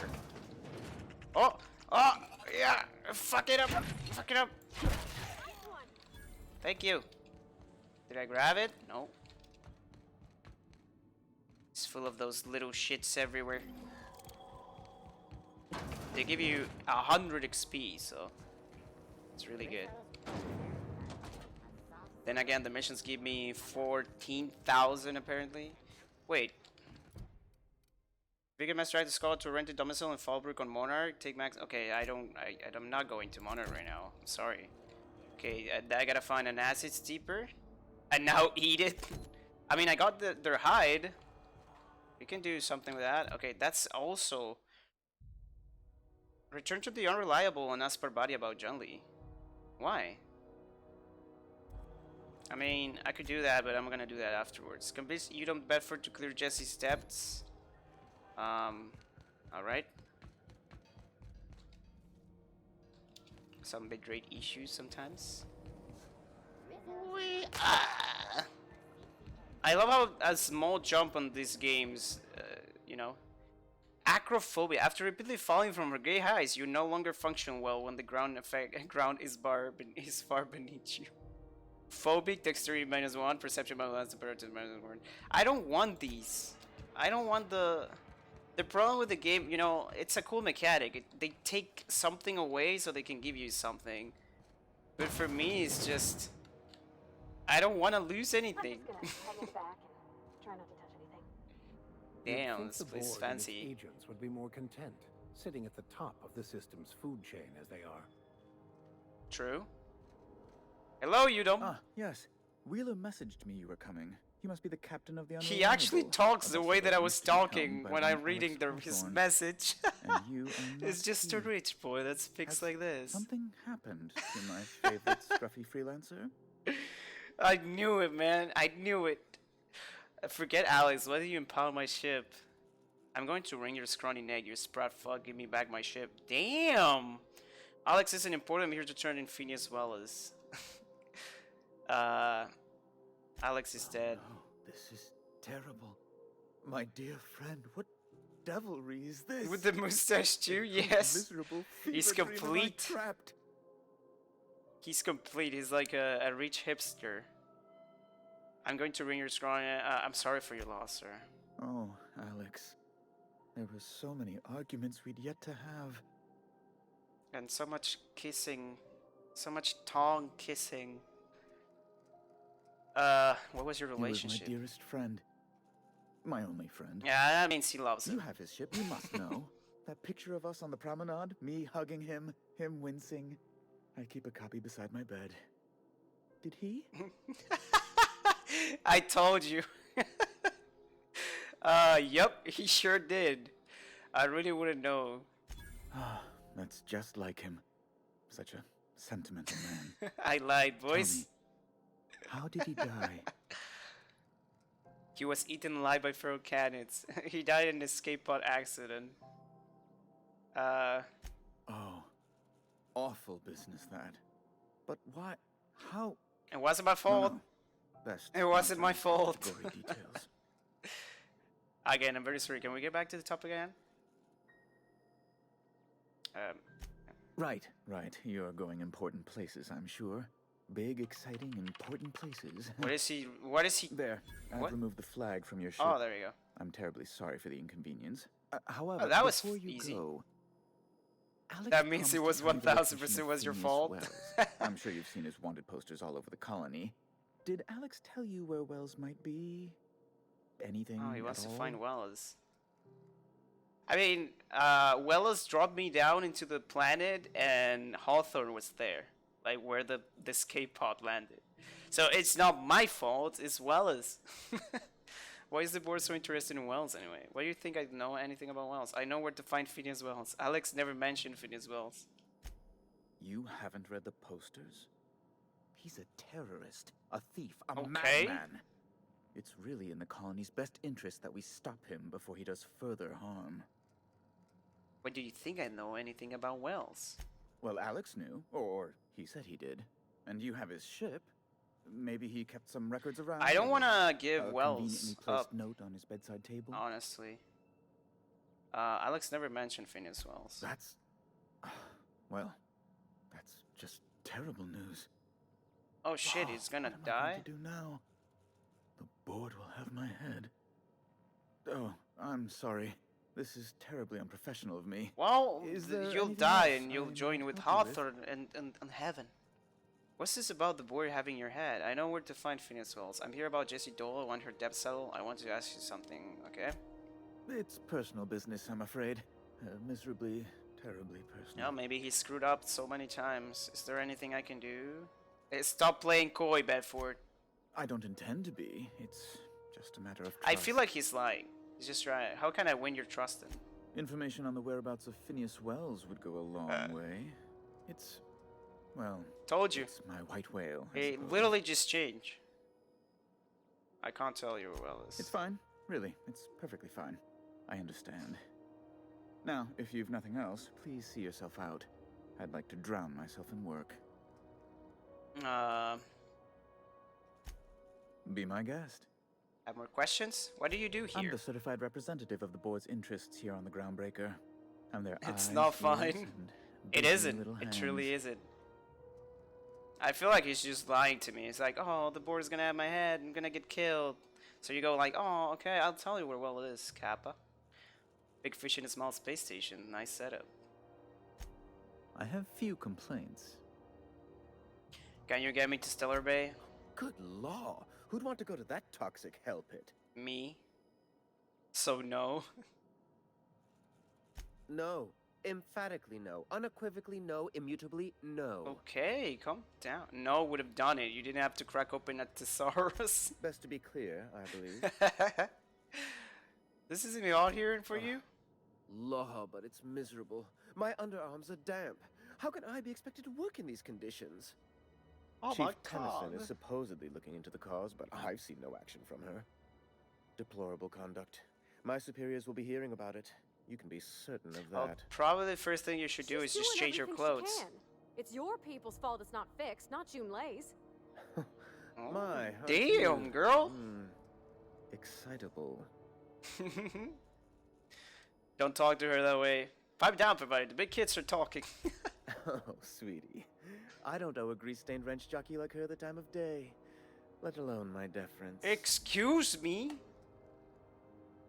Oh! Oh! Yeah! Fuck it up! Fuck it up! Thank you. Did I grab it? No. It's full of those little shits everywhere. They give you 100 XP, so it's really good. Then again, the missions give me 14,000 apparently. Wait. Vegan must try to scout to rent a domicile in Fallbrook on Monarch. Take max. Okay, I'm not going to Monarch right now. I'm sorry. Okay, I gotta find an acid steeper. And now eat it. I mean, I got their hide. We can do something with that. Okay, that's also... Return to the Unreliable and ask Parvati about Junli. Why? I mean, I could do that, but I'm gonna do that afterwards. Convince Udom Bedford to clear Jesse's debts. Alright. Some bitrate issues sometimes. I love how a small jump on these games, you know. Acrophobia. After repeatedly falling from great heights, you no longer function well when the ground is far beneath you. Phobic, dexterity -1, perception -1, temperature -1. I don't want these. I don't want the problem with the game, you know, it's a cool mechanic. They take something away so they can give you something. But for me, it's just... I don't want to lose anything. I'm just gonna hang it back and try not to touch anything. Damn, this The place is board and its fancy. agents would be more content, sitting at the top of the system's food chain as they are. True. Hello, Udom. Ah, yes. Wheeler messaged me you were coming. He must be the captain of the He actually Unreliable. talks the Unless way you that I got was used to become talking by when one I'm reading Alex his Hawthorne. message. And you are It's not just a he. rich boy that speaks Has like this. Something happened to my favorite scruffy freelancer. I knew it, man. I knew it. Forget Alex. Why did you impound my ship? I'm going to wring your scrawny neck, you sprout fuck. Give me back my ship. Damn! Alex isn't important. I'm here to turn in Phineas Wallace. Alex is dead. Oh, this is terrible. My dear friend, what devilry is this? With the mustache too? Yes. Miserable He's fever dream am I complete. trapped. He's complete. He's like a rich hipster. I'm going to wring your scrawny. I'm sorry for your loss, sir. Oh, Alex. There were so many arguments we'd yet to have. And so much kissing. So much tongue kissing. What was your He was relationship? my dearest friend. My only friend. Yeah, that means he loves You him. have his ship, you must know. That picture of us on the promenade, me hugging him, him wincing. I keep a copy beside my bed. Did he? I told you. Yep, he sure did. I really wouldn't know. Ah, that's just like him. Such a sentimental man. I lied, Tell boys. me, how did he die? He was eaten alive by feral canids. He died in an escape pod accident. Oh, awful business that. But why? How? It wasn't my fault. No. Best It wasn't my not to fault. gory details. Again, I'm very sorry. Can we get back to the top again? Right. You're going important places, I'm sure. Big, exciting, important places. What is he? What is he? There, I've What? removed the flag from your ship. Oh, there you go. I'm terribly sorry for the inconvenience. However, Oh, that was before you easy. go, Alex That means it promised was to tell me the 1000% location of was your Phineas fault. Wells. I'm sure you've seen his wanted posters all over the colony. Did Alex tell you where Wells might be? Anything Oh, he wants at to find all? Wells. I mean, Wells dropped me down into the planet, and Hawthorne was there, like where the escape pod landed. So it's not my fault. It's Wells. Why is the board so interested in Wells anyway? Why do you think I know anything about Wells? I know where to find Phineas Wells. Alex never mentioned Phineas Wells. You haven't read the posters? He's a terrorist, a thief, a Okay. madman. It's really in the colony's best interest that we stop him before he does further harm. Why do you think I know anything about Wells? Well, Alex knew, or he said he did. And you have his ship. Maybe he kept some records around. I don't or want to give a Wells conveniently placed up, note on his bedside table. honestly. Alex never mentioned Phineas Wells. That's... well, that's just terrible news. Oh shit, Wow, he's gonna what am I die? going to do now? The board will have my head. Oh, I'm sorry. This is terribly unprofessional of me. Well, Is there you'll anything die else and I you'll might join with help you with? Hawthorne and heaven. What's this about the board having your head? I know where to find Phineas Wells. I'm here about Jessie Dole. I want her debt settled. I want to ask you something, okay? It's personal business, I'm afraid. Miserably, terribly personal. No, maybe he screwed up so many times. Is there anything I can do? Stop playing coy, Bedford. I don't intend to be. It's just a matter of trust. I feel like he's lying. He's just trying. How can I win your trust then? Information on the whereabouts of Phineas Wells would go a long way. It's, well... Told you. It's my white whale, I It suppose. literally just changed. I can't tell you where Wells. It's fine. Really, it's perfectly fine. I understand. Now, if you've nothing else, please see yourself out. I'd like to drown myself in work. Be my guest. Have more questions? What do you do I'm here? the certified representative of the board's interests here on the Groundbreaker. I'm their It's eyes, not ears, fine. and It busy isn't. little It truly hands. isn't. I feel like he's just lying to me. It's like, oh, the board is gonna have my head. I'm gonna get killed. So you go like, oh, okay, I'll tell you where well it is, Kappa. Big fish in a small space station. Nice setup. I have few complaints. Can you get me to Stellar Bay? Good law. Who'd want to go to that toxic hell pit? Me? So no. No. Emphatically no. Unequivocally no. Immutably no. Okay, calm down. No would have done it. You didn't have to crack open a thesaurus. Best to be clear, I believe. This isn't hot here for you? Law, but it's miserable. My underarms are damp. How can I be expected to work in these conditions? Oh Chief my Tennyson God. is supposedly looking into the cause, but I've seen no action from her. Deplorable conduct. My superiors will be hearing about it. You can be certain of Well, that. probably the first thing you should do is She's just doing change your everything she clothes. can. It's your people's fault it's not fixed, not June Lay's. Oh, My, how damn, cute. girl. Excitable. Don't talk to her that way. Pipe down, everybody. The big kids are talking. Oh, sweetie. I don't owe a grease-stained wrench jockey like her the time of day, let alone my deference. Excuse me?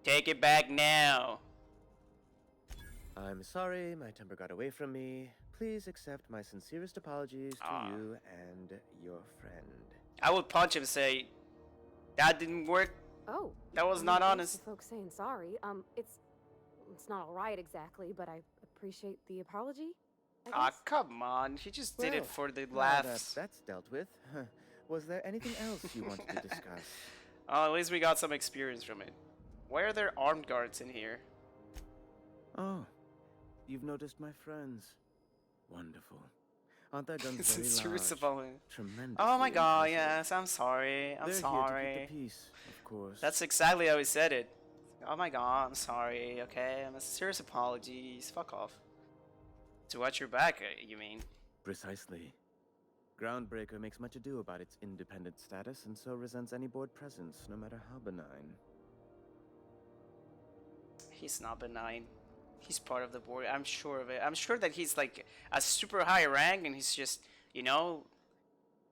Take it back now. I'm sorry, my temper got away from me. Please accept my sincerest apologies to you and your friend. I would punch him and say, that didn't work. Oh. That was I'm not used to honest. Folks saying sorry. It's not all right exactly, but I appreciate the apology. I Ah, guess. come on. He just did it Well, for the now laughs. that's dealt with. Was there anything else you wanted to discuss? Oh, at least we got some experience from it. Why are there armed guards in here? Oh, you've noticed my friends. Wonderful. Aren't their guns very Serious large? about it. Tremendously Oh my god, impressive. yes, I'm sorry. I'm They're sorry. Here to keep the peace, of course. That's exactly how he said it. Oh my god, I'm sorry, okay? I'm a serious apologies. Fuck off. To watch your back, you mean? Precisely. Groundbreaker makes much ado about its independent status and so resents any board presence, no matter how benign. He's not benign. He's part of the board. I'm sure of it. I'm sure that he's like a super high rank and he's just, you know,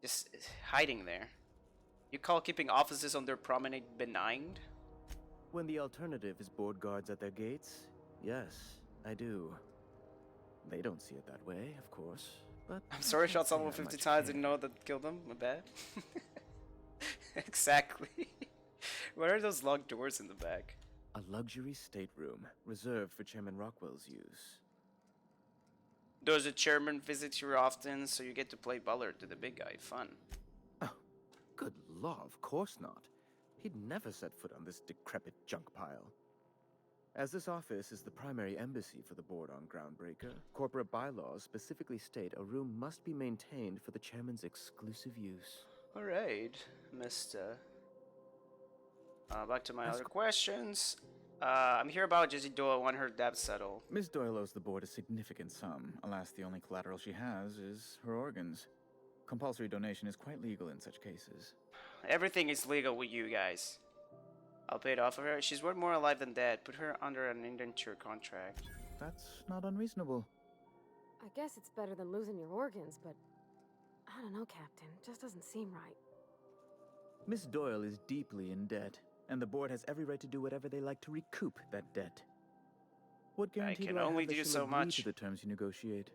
just hiding there. You call keeping offices on their promenade benign? When the alternative is board guards at their gates, yes, I do. They don't see it that way, of course, but I'm sorry I can't shot say someone I 50 much times, care. didn't know that killed him. My bad. Exactly. What are those locked doors in the back? A luxury stateroom reserved for Chairman Rockwell's use. Does the chairman visit you often so you get to play Butler to the big guy? Fun. Good law, of course not. He'd never set foot on this decrepit junk pile. As this office is the primary embassy for the board on Groundbreaker, corporate bylaws specifically state a room must be maintained for the chairman's exclusive use. Alright, Mr. Back to my Ask- other questions. I'm here about Jesse Doyle want her debt settled. Ms. Doyle owes the board a significant sum. Alas, the only collateral she has is her organs. Compulsory donation is quite legal in such cases. Everything is legal with you guys. I'll pay it off of her. She's worth more alive than dead. Put her under an indenture contract. That's not unreasonable. I guess it's better than losing your organs, but I don't know, Captain. It just doesn't seem right. Miss Doyle is deeply in debt, and the board has every right to do whatever they like to recoup that debt. What guarantee can do I only have that do she'll so agree much. to the terms you negotiate?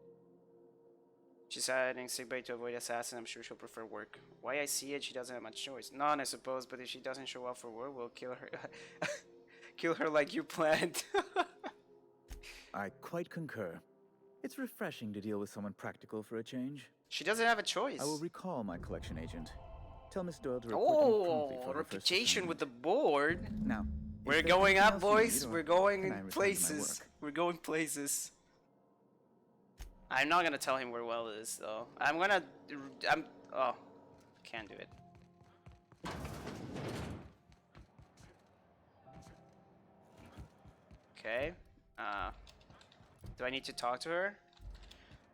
She's hiding sickbay to avoid assassin. I'm sure she'll prefer work. Why I see it, she doesn't have much choice. None, I suppose, but if she doesn't show up for work, we'll kill her. Kill her like you planned. I quite concur. It's refreshing to deal with someone practical for a change. She doesn't have a choice. I will recall my collection agent. Tell Miss Doyle to report to me promptly for her first reputation with assignment. the board. Now, We're is there going anything up, else you boys. need, or We're going can I in return to my places. work? We're going places. I'm not gonna tell him where well is, though. Oh, can't do it. Okay. Do I need to talk to her?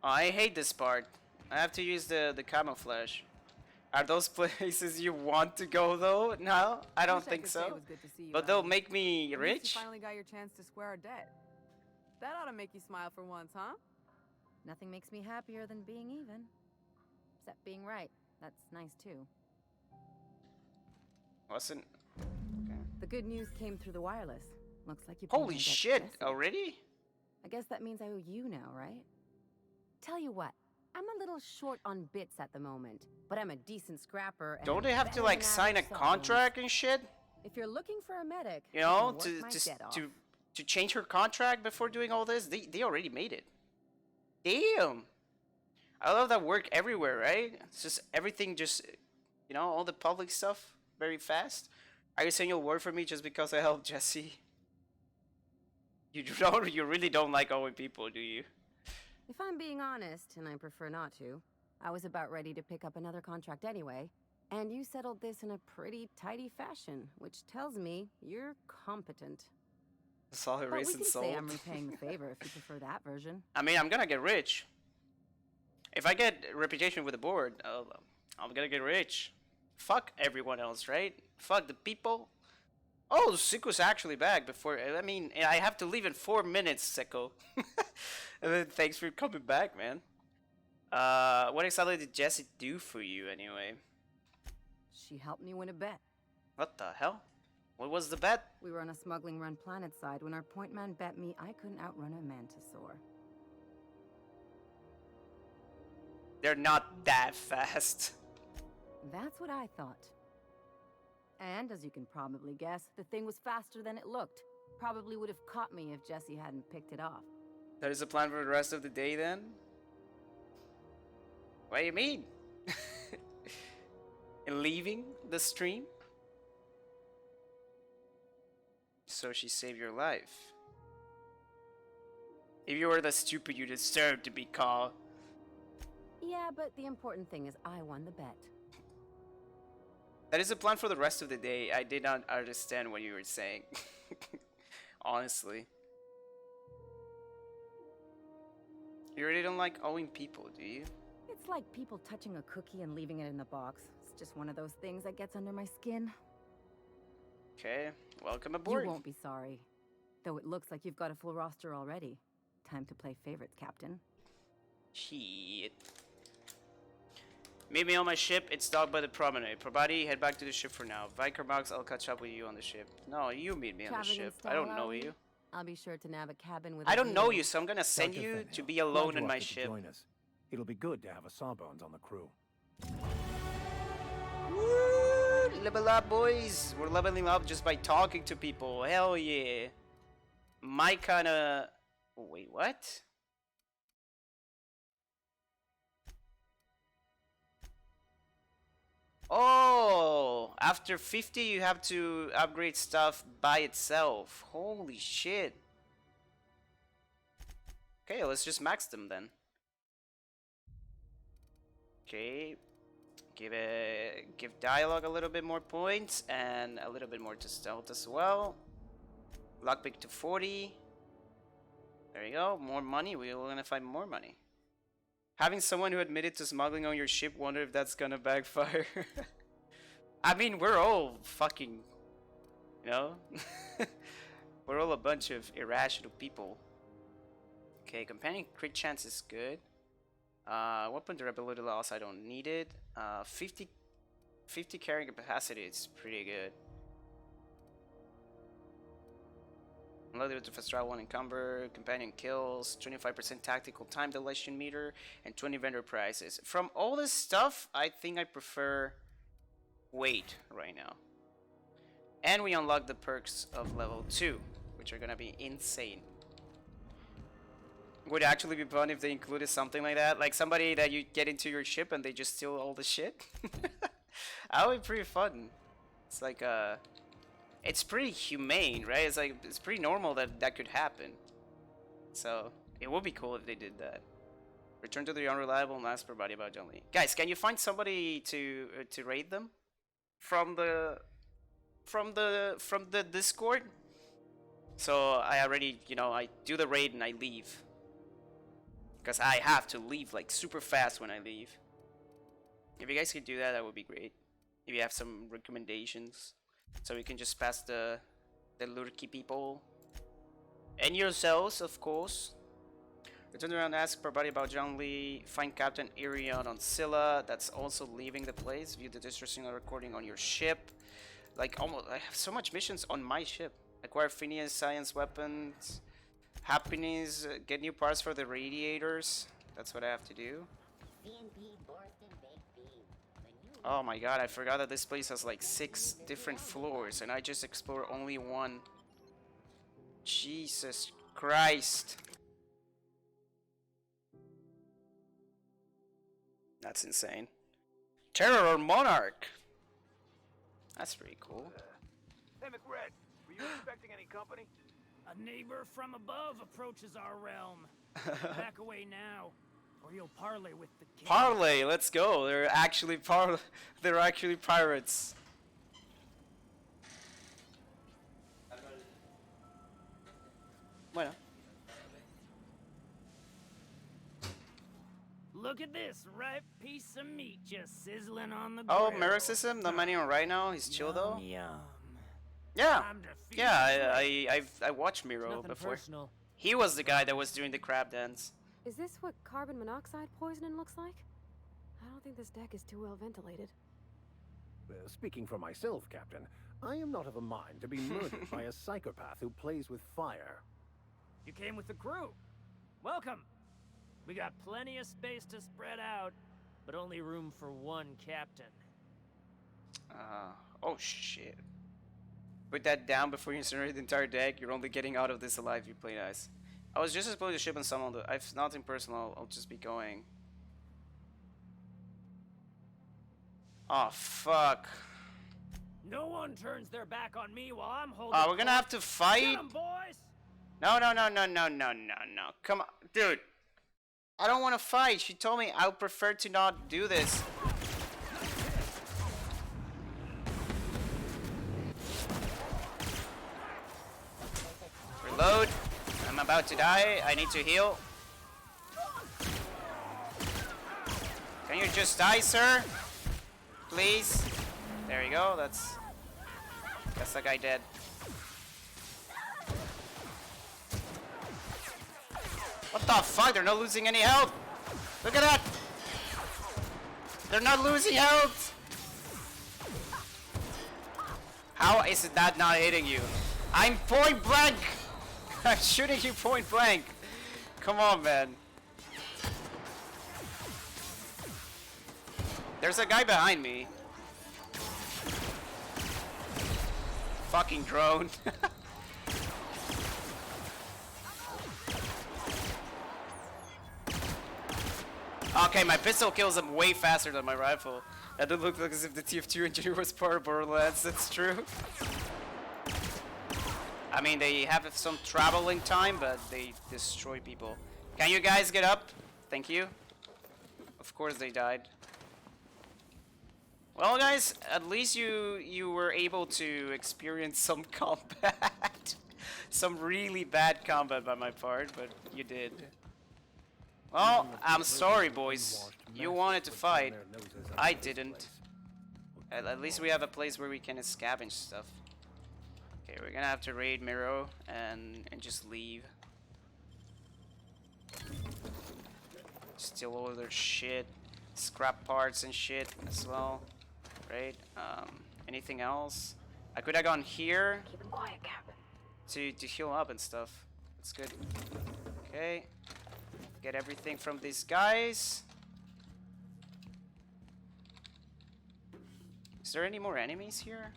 Oh, I hate this part. I have to use the camouflage. Are those places you want to go though? No, I don't think so. But they'll make me rich. You finally got your chance to square our debt. That ought to make you smile for once, huh? Nothing makes me happier than being even. Except being right. That's nice too. Wasn't. The good news came through the wireless. Looks like you. paid my Holy debt shit! Jesse. Already? I guess that means I owe you now, right? Tell you what, I'm a little short on bits at the moment, but I'm a decent scrapper. And Don't they have to better like than sign a average contract and shit? If you're looking for a medic, You I know, can work my debt off. to change her contract before doing all this? They already made it. Damn! I love that work everywhere, right? It's just everything just, you know, all the public stuff very fast. Are you saying you'll work for me just because I helped Jesse? You really don't like owing people, do you? If I'm being honest, and I prefer not to, I was about ready to pick up another contract anyway, and you settled this in a pretty tidy fashion, which tells me you're competent. Solid But we race can and say sold. I'm repaying the favor if you prefer that version. I mean, I'm gonna get rich. If I get reputation with the board, I'm gonna get rich. Fuck everyone else, right? Fuck the people. Oh, Siko's actually back before. I mean, I have to leave in 4 minutes, Siko. Thanks for coming back, man. What exactly did Jesse do for you, anyway? She helped me win a bet. What the hell? What was the bet? We were on a smuggling run planet side when our point man bet me I couldn't outrun a mantisaur. They're not that fast. That's what I thought. And as you can probably guess, the thing was faster than it looked. Probably would have caught me if Jesse hadn't picked it off. That is the plan for the rest of the day, then? What do you mean? Leaving the stream? So she saved your life. If you were the stupid you deserve to be called. Yeah, but the important thing is I won the bet. That is the plan for the rest of the day. I did not understand what you were saying. Honestly. You really don't like owing people, do you? It's like people touching a cookie and leaving it in the box. It's just one of those things that gets under my skin. Okay, welcome aboard. You won't be sorry. Though it looks like you've got a full roster already. Time to play favorites, Captain. Shit. Meet me on my ship. It's docked by the promenade. Probati, head back to the ship for now. Viker Max, I'll catch up with you on the ship. No, you meet me on the Traveling ship. in I don't style, know are we? you. I'll be sure to nab a cabin with I a don't know view. you, so I'm gonna send Dr. you Fenhill, to be glad alone you in my offered to ship. Join us. It'll be good to have a Sawbones on the crew. Woo! Level up, boys! We're leveling up just by talking to people. Hell yeah! My kinda... Oh, wait, what? Oh! After 50, you have to upgrade stuff by itself. Holy shit. Okay, let's just max them then. Okay. Give dialogue a little bit more points and a little bit more to stealth as well. Lockpick to 40. There you go. More money. We're gonna find more money. Having someone who admitted to smuggling on your ship, wonder if that's gonna backfire. I mean, we're all fucking, you know? We're all a bunch of irrational people. Okay, companion crit chance is good. Weapon durability loss, I don't need it. 50 carrying capacity, it's pretty good. Unloaded to fast travel and encumber, companion kills, 25% tactical time dilation meter, and 20 vendor prices. From all this stuff, I think I prefer weight right now. And we unlock the perks of level 2, which are gonna be insane. Would actually be fun if they included something like that. Like somebody that you get into your ship and they just steal all the shit. That would be pretty fun. It's like, it's pretty humane, right? It's like, it's pretty normal that that could happen. So, it would be cool if they did that. Return to the unreliable and ask everybody about John Lee. Guys, can you find somebody to raid them? From the Discord? So, I already, you know, I do the raid and I leave. Because I have to leave like super fast when I leave. If you guys could do that, that would be great. If you have some recommendations, so we can just pass the lurky people. And yourselves, of course. Return around, ask everybody about John Lee. Find Captain Irion on Scylla. That's also leaving the place. View the distress signal recording on your ship. Like, almost, I have so much missions on my ship. Acquire Phineas science weapons. Happiness, get new parts for the radiators. That's what I have to do. Oh my god, I forgot that this place has like 6 different floors and I just explored only 1. Jesus Christ. That's insane. Terror or Monarch? That's pretty cool. Hey, McRed, were you expecting any company? A neighbor from above approaches our realm. Back away now, or you'll parley with the king. Parley, let's go. They're actually pirates. Bueno. Look at this ripe piece of meat just sizzling on the grill. Oh, Merrick system, not many on right now. He's chill though. Yum. Yeah, yeah. I watched Miro before. Personal. He was the guy that was doing the crab dance. Is this what carbon monoxide poisoning looks like? I don't think this deck is too well ventilated. Speaking for myself, Captain, I am not of a mind to be murdered by a psychopath who plays with fire. You came with the crew. Welcome. We got plenty of space to spread out, but only room for one captain. Oh shit. Put that down before you incinerate the entire deck. You're only getting out of this alive if you play nice. I was just supposed to ship and summon the... If nothing personal, I'll just be going. Oh, fuck. No one turns their back on me while I'm holding... Oh, we're gonna have to fight? Get 'em, boys! No. Come on. Dude. I don't want to fight. She told me I would prefer to not do this. Reload. I'm about to die. I need to heal. Can you just die, sir? Please. There you go. That's the guy dead. What the fuck? They're not losing any health. Look at that. They're not losing health. How is that not hitting you? I'm point blank. I'm shooting you point blank. Come on, man. There's a guy behind me. Fucking drone. Okay, my pistol kills him way faster than my rifle. That did look like as if the TF2 engineer was part of Borderlands, that's true. I mean, they have some traveling time, but they destroy people. Can you guys get up? Thank you. Of course they died. Well, guys, at least you were able to experience some combat. Some really bad combat by my part, but you did. Well, I'm sorry, boys. You wanted to fight. I didn't. At least we have a place where we can scavenge stuff. Okay, we're gonna have to raid Miro and just leave. Steal all their shit. Scrap parts and shit as well. Right? Anything else? I could have gone here to heal up and stuff. That's good. Okay. Get everything from these guys. Is there any more enemies here?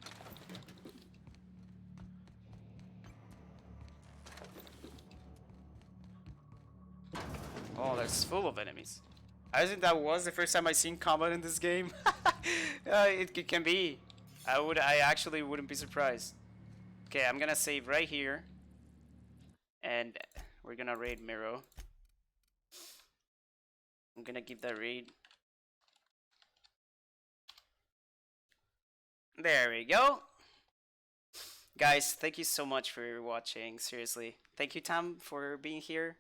it's full of enemies. I think that was the first time I seen combat in this game. It can be. I actually wouldn't be surprised. Okay, I'm gonna save right here. And we're gonna raid Miro. I'm gonna give that raid. There we go. Guys, thank you so much for watching. Seriously. Thank you, Tam, for being here.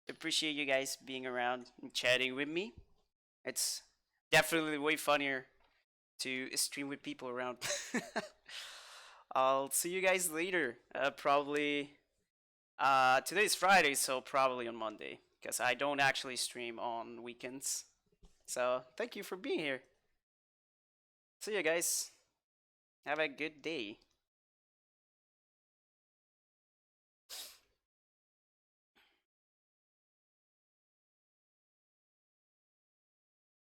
Appreciate you guys being around and chatting with me. It's definitely way funnier to stream with people around. I'll see you guys later. Probably today's Friday, so probably on Monday, because I don't actually stream on weekends. So thank you for being here. See you guys. Have a good day.